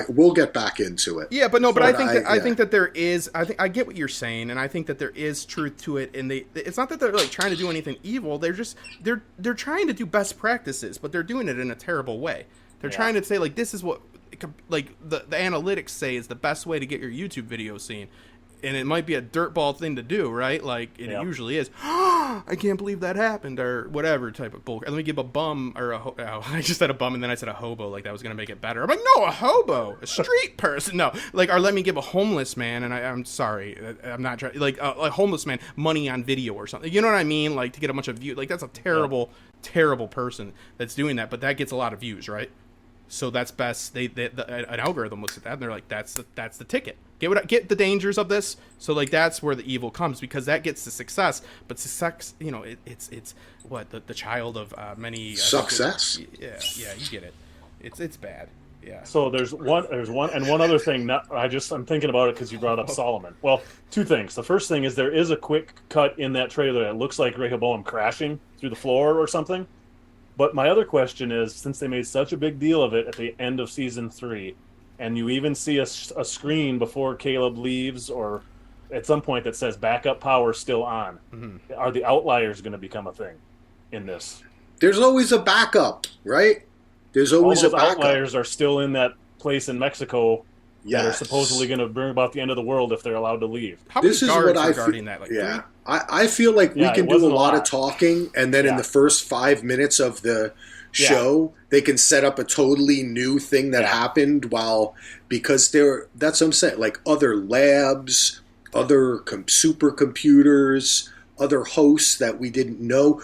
we'll get back into it. Yeah, but I think that there is. I get what you're saying, and I think that there is truth to it. And it's not that they're like trying to do anything evil. They're trying to do best practices, but they're doing it in a terrible way. They're trying to say like this is what like the analytics say is the best way to get your YouTube video seen. And it might be a dirtball thing to do, right? Like, it usually is. I can't believe that happened, or whatever type of bull. Let me give a bum, or I just said a bum, and then I said a hobo, like that was going to make it better. I'm like, no, a hobo, a street person. No, like, or let me give a homeless man, and I'm sorry, I'm not trying, like, a homeless man money on video or something. You know what I mean? Like, to get a bunch of views. Like, that's a terrible, terrible person that's doing that, but that gets a lot of views, right? So that's best. An algorithm looks at that and they're like, that's the ticket. Get the dangers of this. So like that's where the evil comes, because that gets the success. But success, it's what the child of many success. Yeah, you get it. It's bad. Yeah. So there's one other thing. I'm thinking about it because you brought up Solomon. Well, two things. The first thing is there is a quick cut in that trailer that looks like Rehoboam crashing through the floor or something. But my other question is, since they made such a big deal of it at the end of season 3, and you even see a screen before Caleb leaves or at some point that says backup power still on, are the outliers going to become a thing in this? There's always a backup, right? There's always a backup. Outliers are still in that place in Mexico that are supposedly going to bring about the end of the world if they're allowed to leave. How many guards are guarding that? Like 3? I feel like we can do a lot of talking, and then in the first 5 minutes of the show, they can set up a totally new thing that happened because that's what I'm saying, like other labs, other supercomputers, other hosts that we didn't know.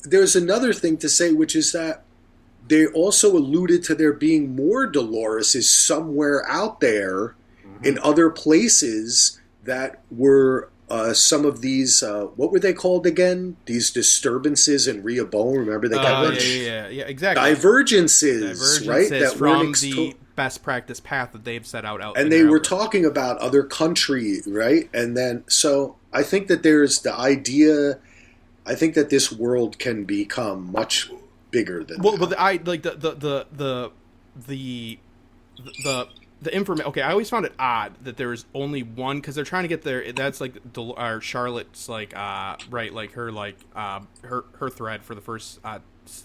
There's another thing to say, which is that they also alluded to there being more Doloreses somewhere out there in other places that were some of these, what were they called again? These disturbances in Rehoboam. Remember they got exactly. Divergences, right? That from the best practice path that they've set out. And they were talking about other countries, right? And then, so I think that there's the idea. I think that this world can become much bigger than that. The information. Okay, I always found it odd that there was only one, because they're trying to get there. That's like Charlotte's like right, like her her thread for the first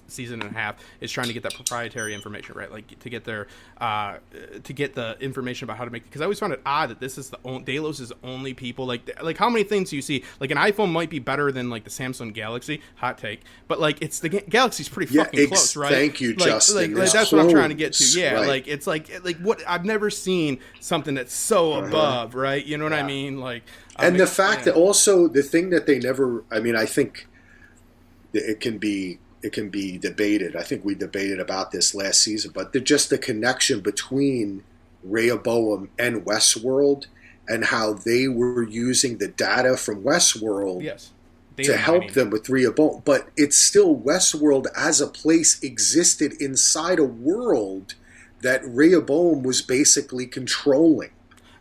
season and a half is trying to get that proprietary information, right? Like to get their to get the information about how to make. Because I always found it odd that this is Delos is the only people like how many things do you see? Like an iPhone might be better than like the Samsung Galaxy. Hot take, but like it's the Galaxy's pretty fucking close, right? Thank you, Justin. Like that's what I'm trying to get to. Yeah, right. Like it's like what I've never seen something that's so above, right? You know what I mean? Like, and the fact that also the thing that they never. I mean, I think it can be debated. I think we debated about this last season, but just the connection between Rehoboam and Westworld and how they were using the data from Westworld to help them with Rehoboam. But it's still Westworld as a place existed inside a world that Rehoboam was basically controlling.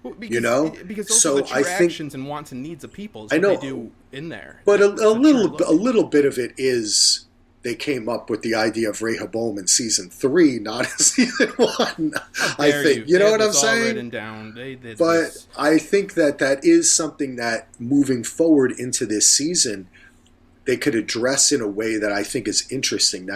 Well, because those are the true actions and wants and needs of people. I know they do in there, but a little bit of it is. They came up with the idea of Rehoboam in season 3, not in season 1. I think you know what I'm saying. Written down. They did but I think that is something that moving forward into this season, they could address in a way that I think is interesting.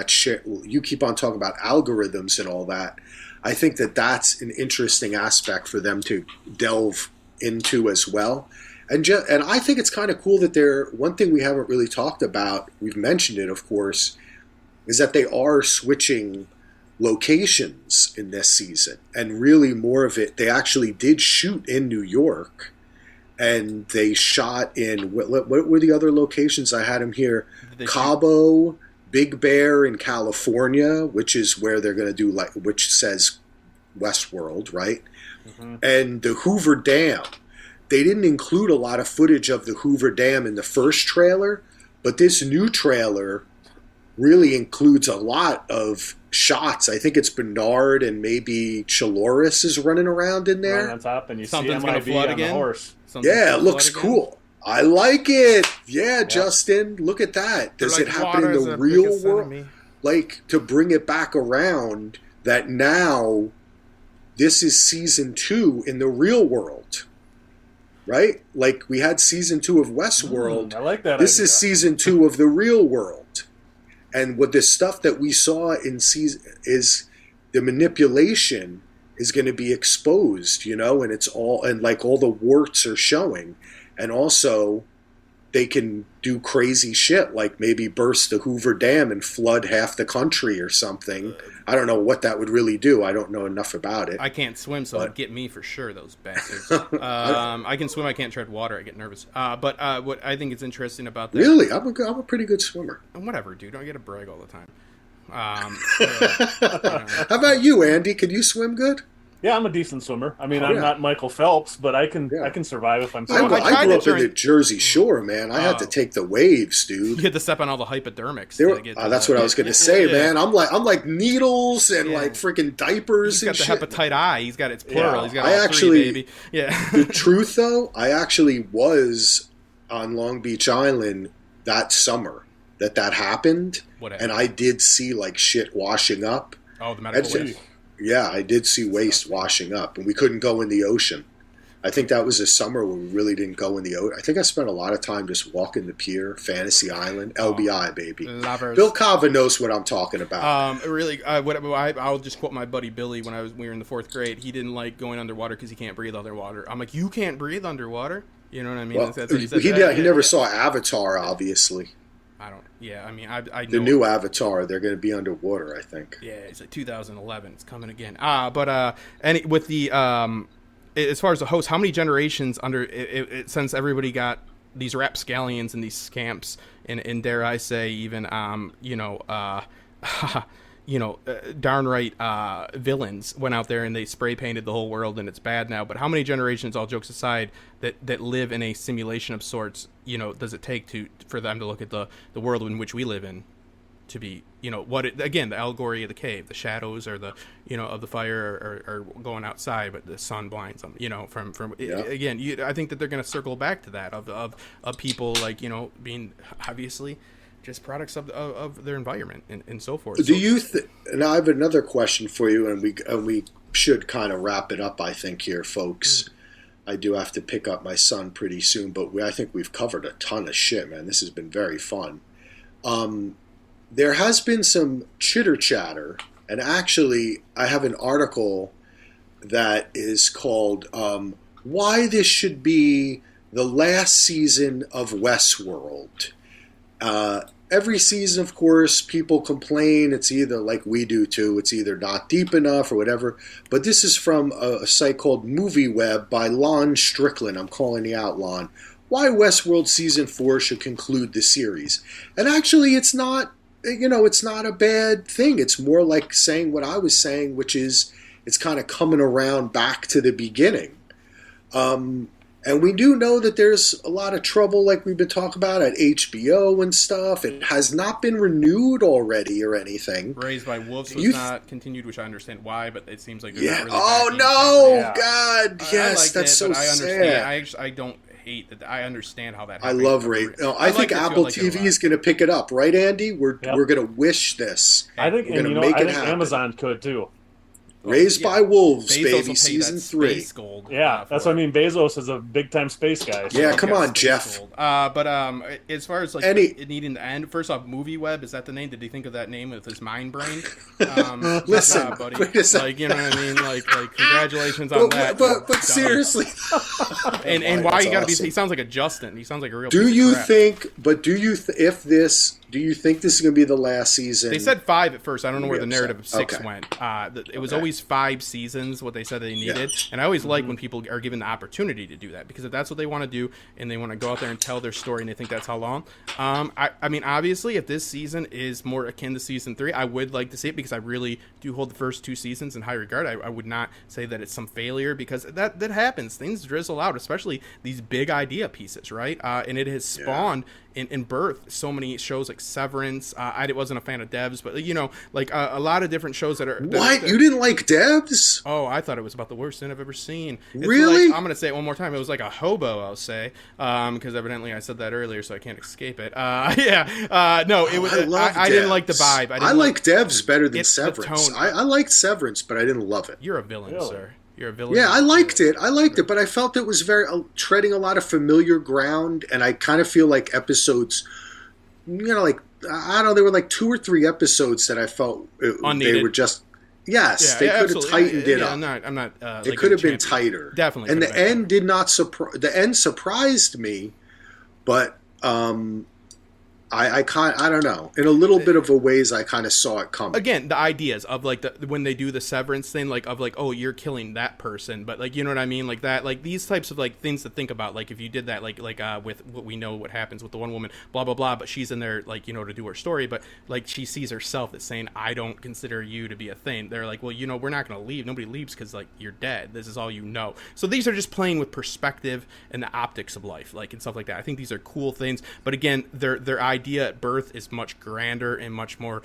You keep on talking about algorithms and all that. I think that that's an interesting aspect for them to delve into as well. And I think it's kind of cool that one thing we haven't really talked about, we've mentioned it, of course, is that they are switching locations in this season. And really more of it, they actually did shoot in New York. And they shot in, what were the other locations? I had them here. Cabo, Big Bear in California, which is where they're going to do, which says Westworld, right? Mm-hmm. And the Hoover Dam. They didn't include a lot of footage of the Hoover Dam in the first trailer, but this new trailer really includes a lot of shots. I think it's Bernard and maybe Chaloris is running around in there. Right on top, and you Something's see MIB on the horse. Yeah, it looks cool. I like it. Yeah, Justin, look at that. Does it happen in the real world? Like, to bring it back around, that now this is season 2 in the real world. Right? Like, we had season 2 of Westworld. I like that. This is season 2 of the real world. And what the stuff that we saw in season is the manipulation is going to be exposed, you know, and it's all, and like all the warts are showing. And also they can do crazy shit, like maybe burst the Hoover Dam and flood half the country or something. I don't know what that would really do. I don't know enough about it. I can't swim, so it'd get me for sure, those bastards. I can swim, I can't tread water, I get nervous. But what I think is interesting about that... Really? I'm a pretty good swimmer. Whatever, dude. Don't get to brag all the time. How about you, Andy? Can you swim good? Yeah, I'm a decent swimmer. I mean, I'm not Michael Phelps, but I can survive if I'm I grew up in the Jersey Shore, man. I had to take the waves, dude. You had to step on all the hypodermics. That's what I was going to say, man. I'm like needles and like freaking diapers. He's got the hepatitis I. He's got it's plural. He's got all three, baby. Yeah. The truth, though, I actually was on Long Beach Island that summer that happened, and I did see like shit washing up. Oh, the medical waste. Yeah, I did see waste washing up, and we couldn't go in the ocean. I think that was a summer when we really didn't go in the ocean. I think I spent a lot of time just walking the pier, Fantasy Island, LBI, baby. Lovers. Bill Cava knows what I'm talking about. Really, I'll just quote my buddy Billy when we were in the 4th grade. He didn't like going underwater because he can't breathe underwater. I'm like, you can't breathe underwater? You know what I mean? Well, that's what he said. He never saw Avatar, obviously. I don't. Yeah, I mean, I know the new Avatar. They're going to be underwater, I think. Yeah, it's like 2011. It's coming again. With the as far as the host, how many generations under it since everybody got these rapscallions and these scamps and dare I say even downright villains went out there and they spray painted the whole world and it's bad now. But how many generations, all jokes aside, that live in a simulation of sorts, does it take for them to look at the world in which we live in to be, the allegory of the cave, the shadows or the, of the fire are going outside, but the sun blinds them, again, I think that they're going to circle back to that of people like, being obviously just products of their environment and so forth. Do you and I have another question for you, and we should kind of wrap it up, I think, here, folks. Mm-hmm. I do have to pick up my son pretty soon, but I think we've covered a ton of shit, man. This has been very fun. There has been some chitter-chatter, and actually I have an article that is called Why This Should Be the Last Season of Westworld. Every season, of course, people complain. It's either, like we do too, it's either not deep enough or whatever. But this is from a site called MovieWeb by Lon Strickland. I'm calling you out, Lon. Why Westworld Season 4 should conclude the series. And actually, it's not, it's not a bad thing. It's more like saying what I was saying, which is it's kind of coming around back to the beginning. And we do know that there's a lot of trouble, like we've been talking about, at HBO and stuff. It has not been renewed already or anything. Raised by Wolves was not continued, which I understand why, but it seems like they're not really God, yes, that's so sad. I don't hate that. I understand how that. I love I think Apple TV is going to pick it up, right, Andy? We're going to wish this. I think, we're going to make it happen. Amazon could too. Raised by Wolves, Bezos baby, season 3. Gold, that's what I mean. Bezos is a big-time space guy. So come on, Jeff. But as far as it needing to end, first off, MovieWeb, is that the name? Did he think of that name with his mind brain? Listen, buddy. Like, you know what I mean? Like congratulations on that. But seriously. and why you got to be? He sounds like a Justin. He sounds like a real. Do you think this is going to be the last season? They said 5 at first. I don't know where the narrative of 6 went. It was always always 5 seasons, what they said they needed. Yeah. And I always like when people are given the opportunity to do that, because if that's what they want to do and they want to go out there and tell their story and they think that's how long. I mean, obviously, if this season is more akin to season 3, I would like to see it, because I really do hold the first 2 seasons in high regard. I would not say that it's some failure, because that happens. Things drizzle out, especially these big idea pieces, right? And it has spawned in birth so many shows like Severance. I wasn't a fan of Devs, but like a lot of different shows that are. You didn't like Devs? Oh, I thought it was about the worst thing I've ever seen. Really? Like, I'm gonna say it one more time. It was like a hobo, I'll say, because evidently I said that earlier, so I can't escape it. No, it was. I didn't like the vibe. I like Devs better than Severance. I liked Severance, but I didn't love it. You're a villain, sir. You're a villain. Yeah, I liked it, but I felt it was very treading a lot of familiar ground, and I kind of feel like episodes, like I don't know, there were like 2 or 3 episodes that I felt they were just they could have tightened it up. I'm not. It could have been tighter, definitely. And the end did not the end surprised me, but I don't know. In a little bit of a ways, I kind of saw it coming. Again, the ideas of like when they do the Severance thing, like oh, you're killing that person, but like, you know what I mean, like that, like these types of like things to think about. Like if you did that, like with what we know what happens with the one woman, blah blah blah, but she's in there like to do her story, but like she sees herself as saying, I don't consider you to be a thing. They're like, well, we're not going to leave. Nobody leaves because like you're dead. This is all you know. So these are just playing with perspective and the optics of life, like and stuff like that. I think these are cool things, but again, their idea at birth is much grander and much more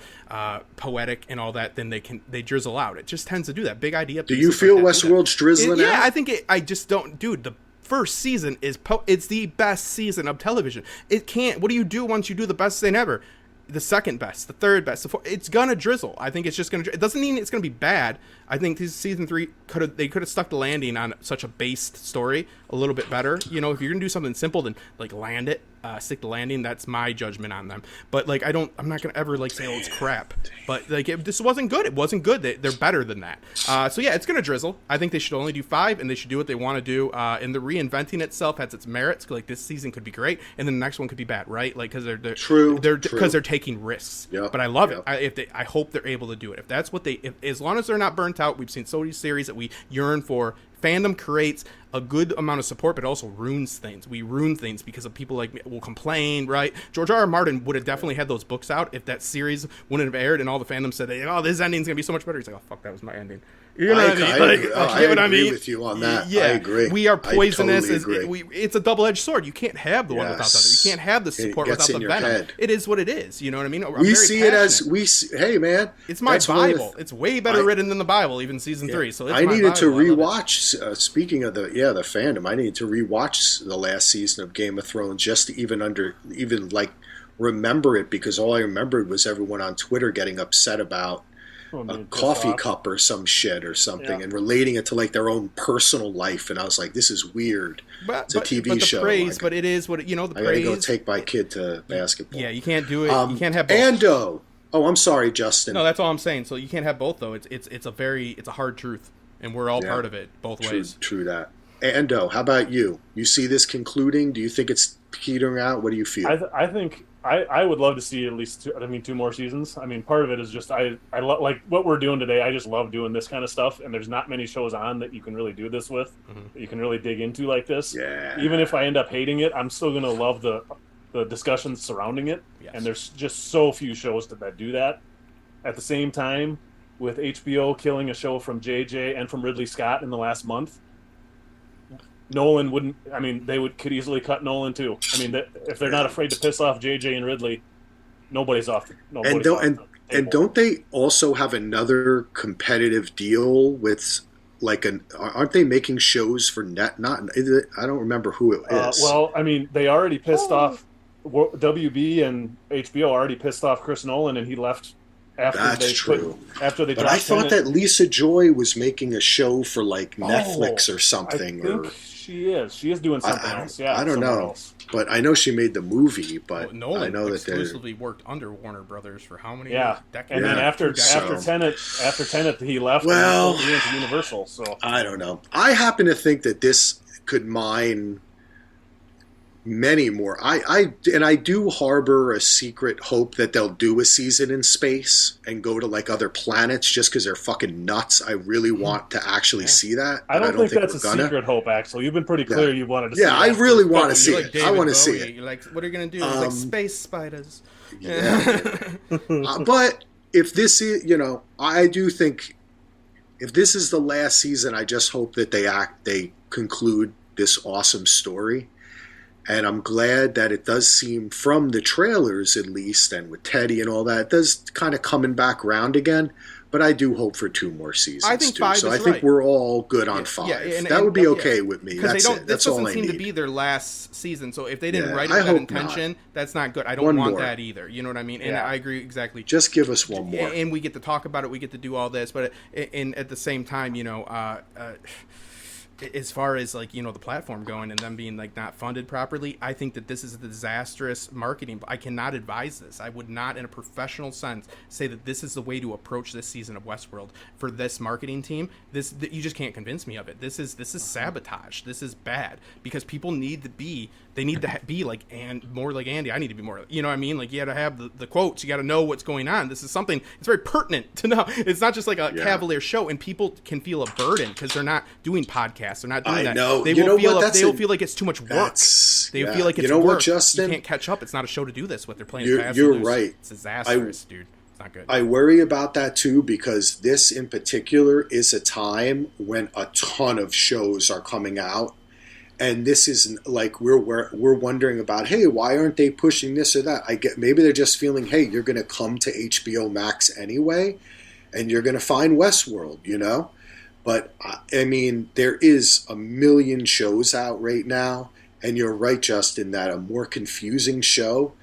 poetic and all that than they drizzle out. It just tends to do that big idea. Do you feel like Westworld's drizzling out? Yeah, I think I just don't, dude. The first season it's the best season of television. It can't. What do you do once you do the best thing ever? The second best, the third best, it's gonna drizzle. I think it's just gonna. It doesn't mean it's gonna be bad. I think season 3 could have stuck the landing on such a based story a little bit better. If you're gonna do something simple, then like land it, stick the landing. That's my judgment on them. But like I'm not gonna ever like say, oh, it's crap. But like this wasn't good. It wasn't good. They're better than that. So yeah, it's gonna drizzle. I think they should only do 5, and they should do what they want to do. And the reinventing itself has its merits. Like this season could be great, and then the next one could be bad, right? Like because they're true because they're taking risks. Yep. But I love it. I hope they're able to do it. If that's what as long as they're not burnt out. We've seen so many series that we yearn for. Fandom creates a good amount of support, but also ruins things. We ruin things because of people like me will complain, right? George R.R. Martin would have definitely had those books out if that series wouldn't have aired and all the fandom said, oh, this ending's going to be so much better. He's like, oh, fuck, that was my ending. You know what I mean? I agree with you on that. Yeah, I agree. We are poisonous. I totally agree. It's a double-edged sword. You can't have the one without the other. You can't have the support without the venom. Head. It is what it is. You know what I mean? We see it as hey man, it's my Bible. It's way better written than the Bible, even season 3. So it's I needed to rewatch. Speaking of the fandom, I needed to rewatch the last season of Game of Thrones just to even remember it, because all I remembered was everyone on Twitter getting upset about a coffee cup or some shit or something, and relating it to like their own personal life, and I was like, this is weird. It's a TV show. But it is what the praise. I gotta go take my kid to basketball. Yeah, you can't do it. You can't have both. Ando. Oh, I'm sorry, Justin. No, that's all I'm saying. So you can't have both, though. It's a hard truth, and we're all part of it both ways. True that. Ando, how about you? You see this concluding? Do you think it's petering out? What do you feel? I think I would love to see at least 2 more seasons. I mean, part of it is just I like what we're doing today. I just love doing this kind of stuff, and there's not many shows on that you can really do this with, that you can really dig into like this. Yeah. Even if I end up hating it, I'm still gonna love the discussions surrounding it. Yes. And there's just so few shows that do that. At the same time, with HBO killing a show from JJ and from Ridley Scott in the last month, Nolan wouldn't. I mean, could easily cut Nolan too. I mean, if they're not afraid to piss off JJ and Ridley, nobody's off. And don't they also have another competitive deal with aren't they making shows for net? Not, I don't remember who it is. Well, I mean, they already pissed off. WB and HBO already pissed off Chris Nolan, and he left. After they but I thought that Lisa Joy was making a show for Netflix or something. I think she is doing something else. Yeah, I don't know. Else. But I know she made the movie. But Nolan I know that exclusively worked under Warner Brothers for how many decades? And then after Tenet, he left. Well, and went to Universal. So I don't know. I happen to think that this could mine many more. I do harbor a secret hope that they'll do a season in space and go to like other planets just because they're fucking nuts. I really want to actually see that. I don't think that's a secret hope, Axel. You've been pretty clear you wanted to see it. Yeah, I really want to see it. I want to see it. You're like, what are you going to do? It's like space spiders. Yeah. But if this is, I do think if this is the last season, I just hope that they conclude this awesome story. And I'm glad that it does seem, from the trailers at least, and with Teddy and all that, it does kind of coming back around again. But I do hope for 2 more seasons. I think 5 so is I think we're all good on 5. That would be okay with me. That's it. That's all I need. This doesn't seem to be their last season. So if they didn't write it with that intention, that's not good. I don't want that either. You know what I mean? And I agree exactly. Just give us one more. And we get to talk about it. We get to do all this. But at the same time, as far as like the platform going and them being like not funded properly, I think that this is a disastrous marketing. I cannot advise this. I would not, in a professional sense, say that this is the way to approach this season of Westworld for this marketing team. You just can't convince me of it. This is sabotage. This is bad because people need to be. They need to be like more like Andy. I need to be more. You know what I mean? Like you got to have the quotes. You got to know what's going on. This is something. It's very pertinent to know. It's not just like a cavalier show, and people can feel a burden because they're not doing podcasts. They're not doing that. I know. They will feel like it's too much work. They feel like it's work. What, Justin? You can't catch up. It's not a show to do this with. They're playing fast. You're right. It's disastrous, dude. It's not good. I worry about that too because this in particular is a time when a ton of shows are coming out. And this isn't like we're wondering about, hey, why aren't they pushing this or that? I get maybe they're just feeling, hey, you're going to come to HBO Max anyway, and you're going to find Westworld, But I mean, there is a million shows out right now, and you're right, Justin, that a more confusing show.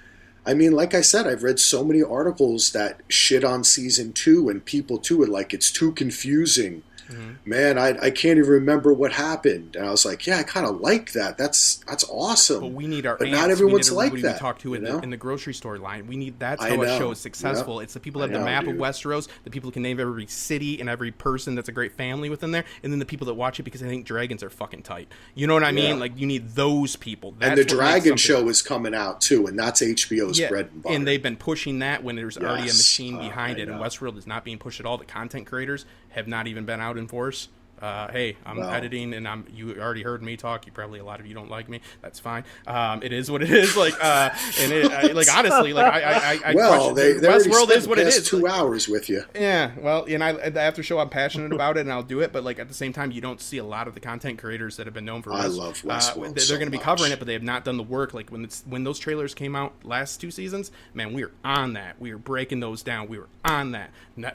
I mean, like I said, I've read so many articles that shit on season 2, and people too are like, it's too confusing. Mm-hmm. Man, I can't even remember what happened. And I was like, yeah, I kind of like that. That's awesome. But we need our but aunts. not everyone's like that. We talk to in the grocery store line. We need that's how a show is successful. Yep. It's the people that have the map of Westeros, the people who can name every city and every person that's a great family within there, and then the people that watch it because they think dragons are fucking tight. You know what I mean? Like you need those people. That's and the Dragon show is coming out too, and that's HBO's bread and butter. And they've been pushing that when there's already a machine behind it, and Westworld is not being pushed at all. The content creators have not even been out in force. Hey, I'm editing, and you already heard me talk. A lot of you don't like me. That's fine. It is what it is. Like, honestly, like I Westworld is what it is. 2 hours with you. Yeah. Well, and the after show, I'm passionate about it, and I'll do it. But like at the same time, you don't see a lot of the content creators that have been known for. I love Westworld. They're going to be covering it, but they have not done the work. Like when those trailers came out last 2 seasons, man, we were on that. We were breaking those down. We were on that.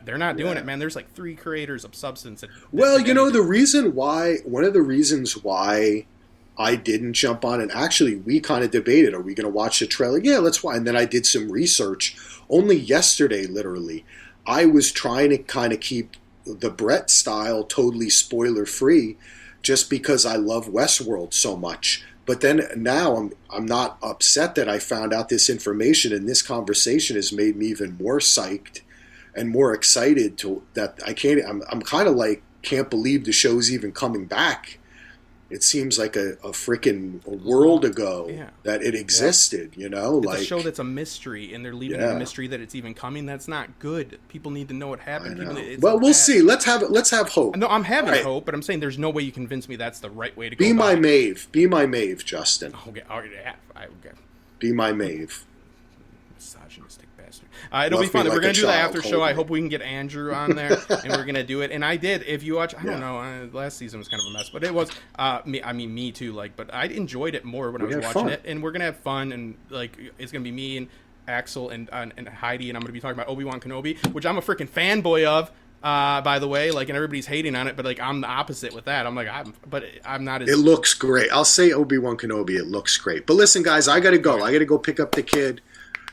They're not doing it, man. There's like 3 creators of substance. One of the reasons why I didn't jump on, and actually we kind of debated, are we going to watch the trailer? Yeah, let's watch. And then I did some research. Only yesterday, literally, I was trying to kind of keep the Brett style totally spoiler free just because I love Westworld so much. But then now I'm not upset that I found out this information, and this conversation has made me even more psyched and more excited I'm kind of like, can't believe the show's even coming back. It seems like a freaking world ago that it existed, It's a show that's a mystery, and they're leaving a mystery that it's even coming. That's not good. People need to know what happened. We'll see. Let's have hope. No, I'm having hope, but I'm saying there's no way you convince me that's the right way to go. Be my Maeve. Be my Maeve, Justin. Okay. Be my Maeve. Misogynistic bastard. It'll be fun. We're going to do the after show. I hope we can get Andrew on there, and we're going to do it. And I did. If you watch, I don't know, last season was kind of a mess, but it was, me too, but I enjoyed it more when I was watching it. And we're going to have fun, and it's going to be me and Axel and Heidi, and I'm going to be talking about Obi-Wan Kenobi, which I'm a freaking fanboy of. By the way, and everybody's hating on it, but I'm the opposite with that. I'm not as. It looks great. I'll say Obi-Wan Kenobi. It looks great. But listen, guys, I got to go. I got to go pick up the kid.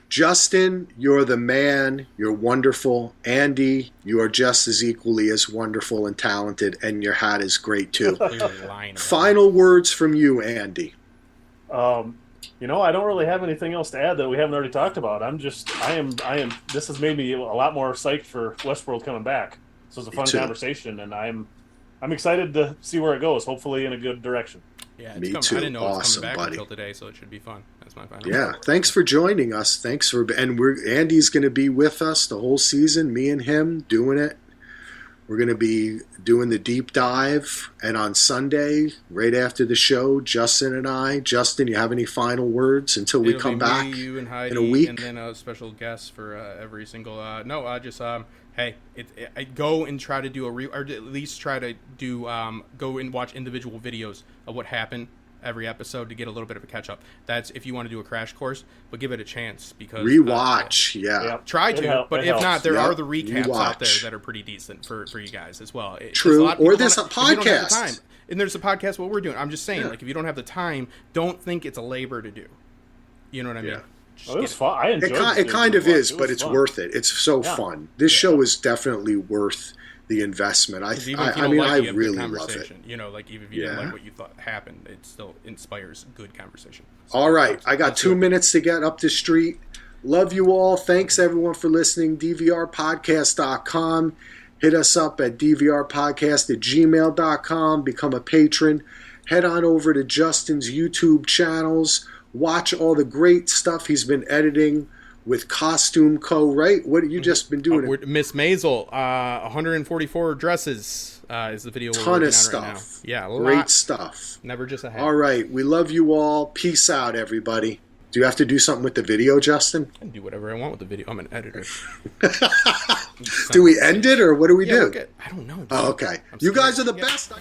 Justin, you're the man. You're wonderful. Andy, you are just as equally as wonderful and talented, and your hat is great too. Final words from you, Andy. I don't really have anything else to add that we haven't already talked about. I am. This has made me a lot more psyched for Westworld coming back. This was a fun conversation, and I'm excited to see where it goes. Hopefully, in a good direction. Yeah, Me too. I didn't know it was Awesome, coming back buddy. until today, so it should be fun. That's my final. Yeah, thanks for joining us. Andy's going to be with us the whole season. Me and him doing it. We're going to be doing the deep dive, and on Sunday, right after the show, Justin and I. Justin, you have any final words until we come back me, you and Heidi, in a week? And then a special guest for every single. Hey, I go and try to do or at least try to do go and watch individual videos of what happened every episode to get a little bit of a catch up. That's if you want to do a crash course, but give it a chance because rewatch. Try to, but if not, there are the recaps out there that are pretty decent for you guys as well. True, or there's a podcast. And there's a podcast. What we're doing, I'm just saying, like if you don't have the time, don't think it's a labor to do. You know what I mean? It was fun. I enjoyed it. It kind of is, but it's worth it. It's so fun. This show is definitely worth the investment. I really love it. You know, like even if you didn't like what you thought happened, it still inspires good conversation. So, all right, I got 2 minutes to get up the street. Love you all. Thanks everyone for listening. DVRpodcast.com. Hit us up at dvrpodcast@gmail.com. Become a patron. Head on over to Justin's YouTube channels. Watch all the great stuff he's been editing with Costume Co. Right? What have you just been doing? Miss Maisel, 144 dresses is the video. Ton of stuff. Right now. Yeah, great stuff. Never just a hat. All right, we love you all. Peace out, everybody. Do you have to do something with the video, Justin? I can do whatever I want with the video. I'm an editor. Do we end it or what do we do? I don't know. Dude. Oh, okay. You guys are the best.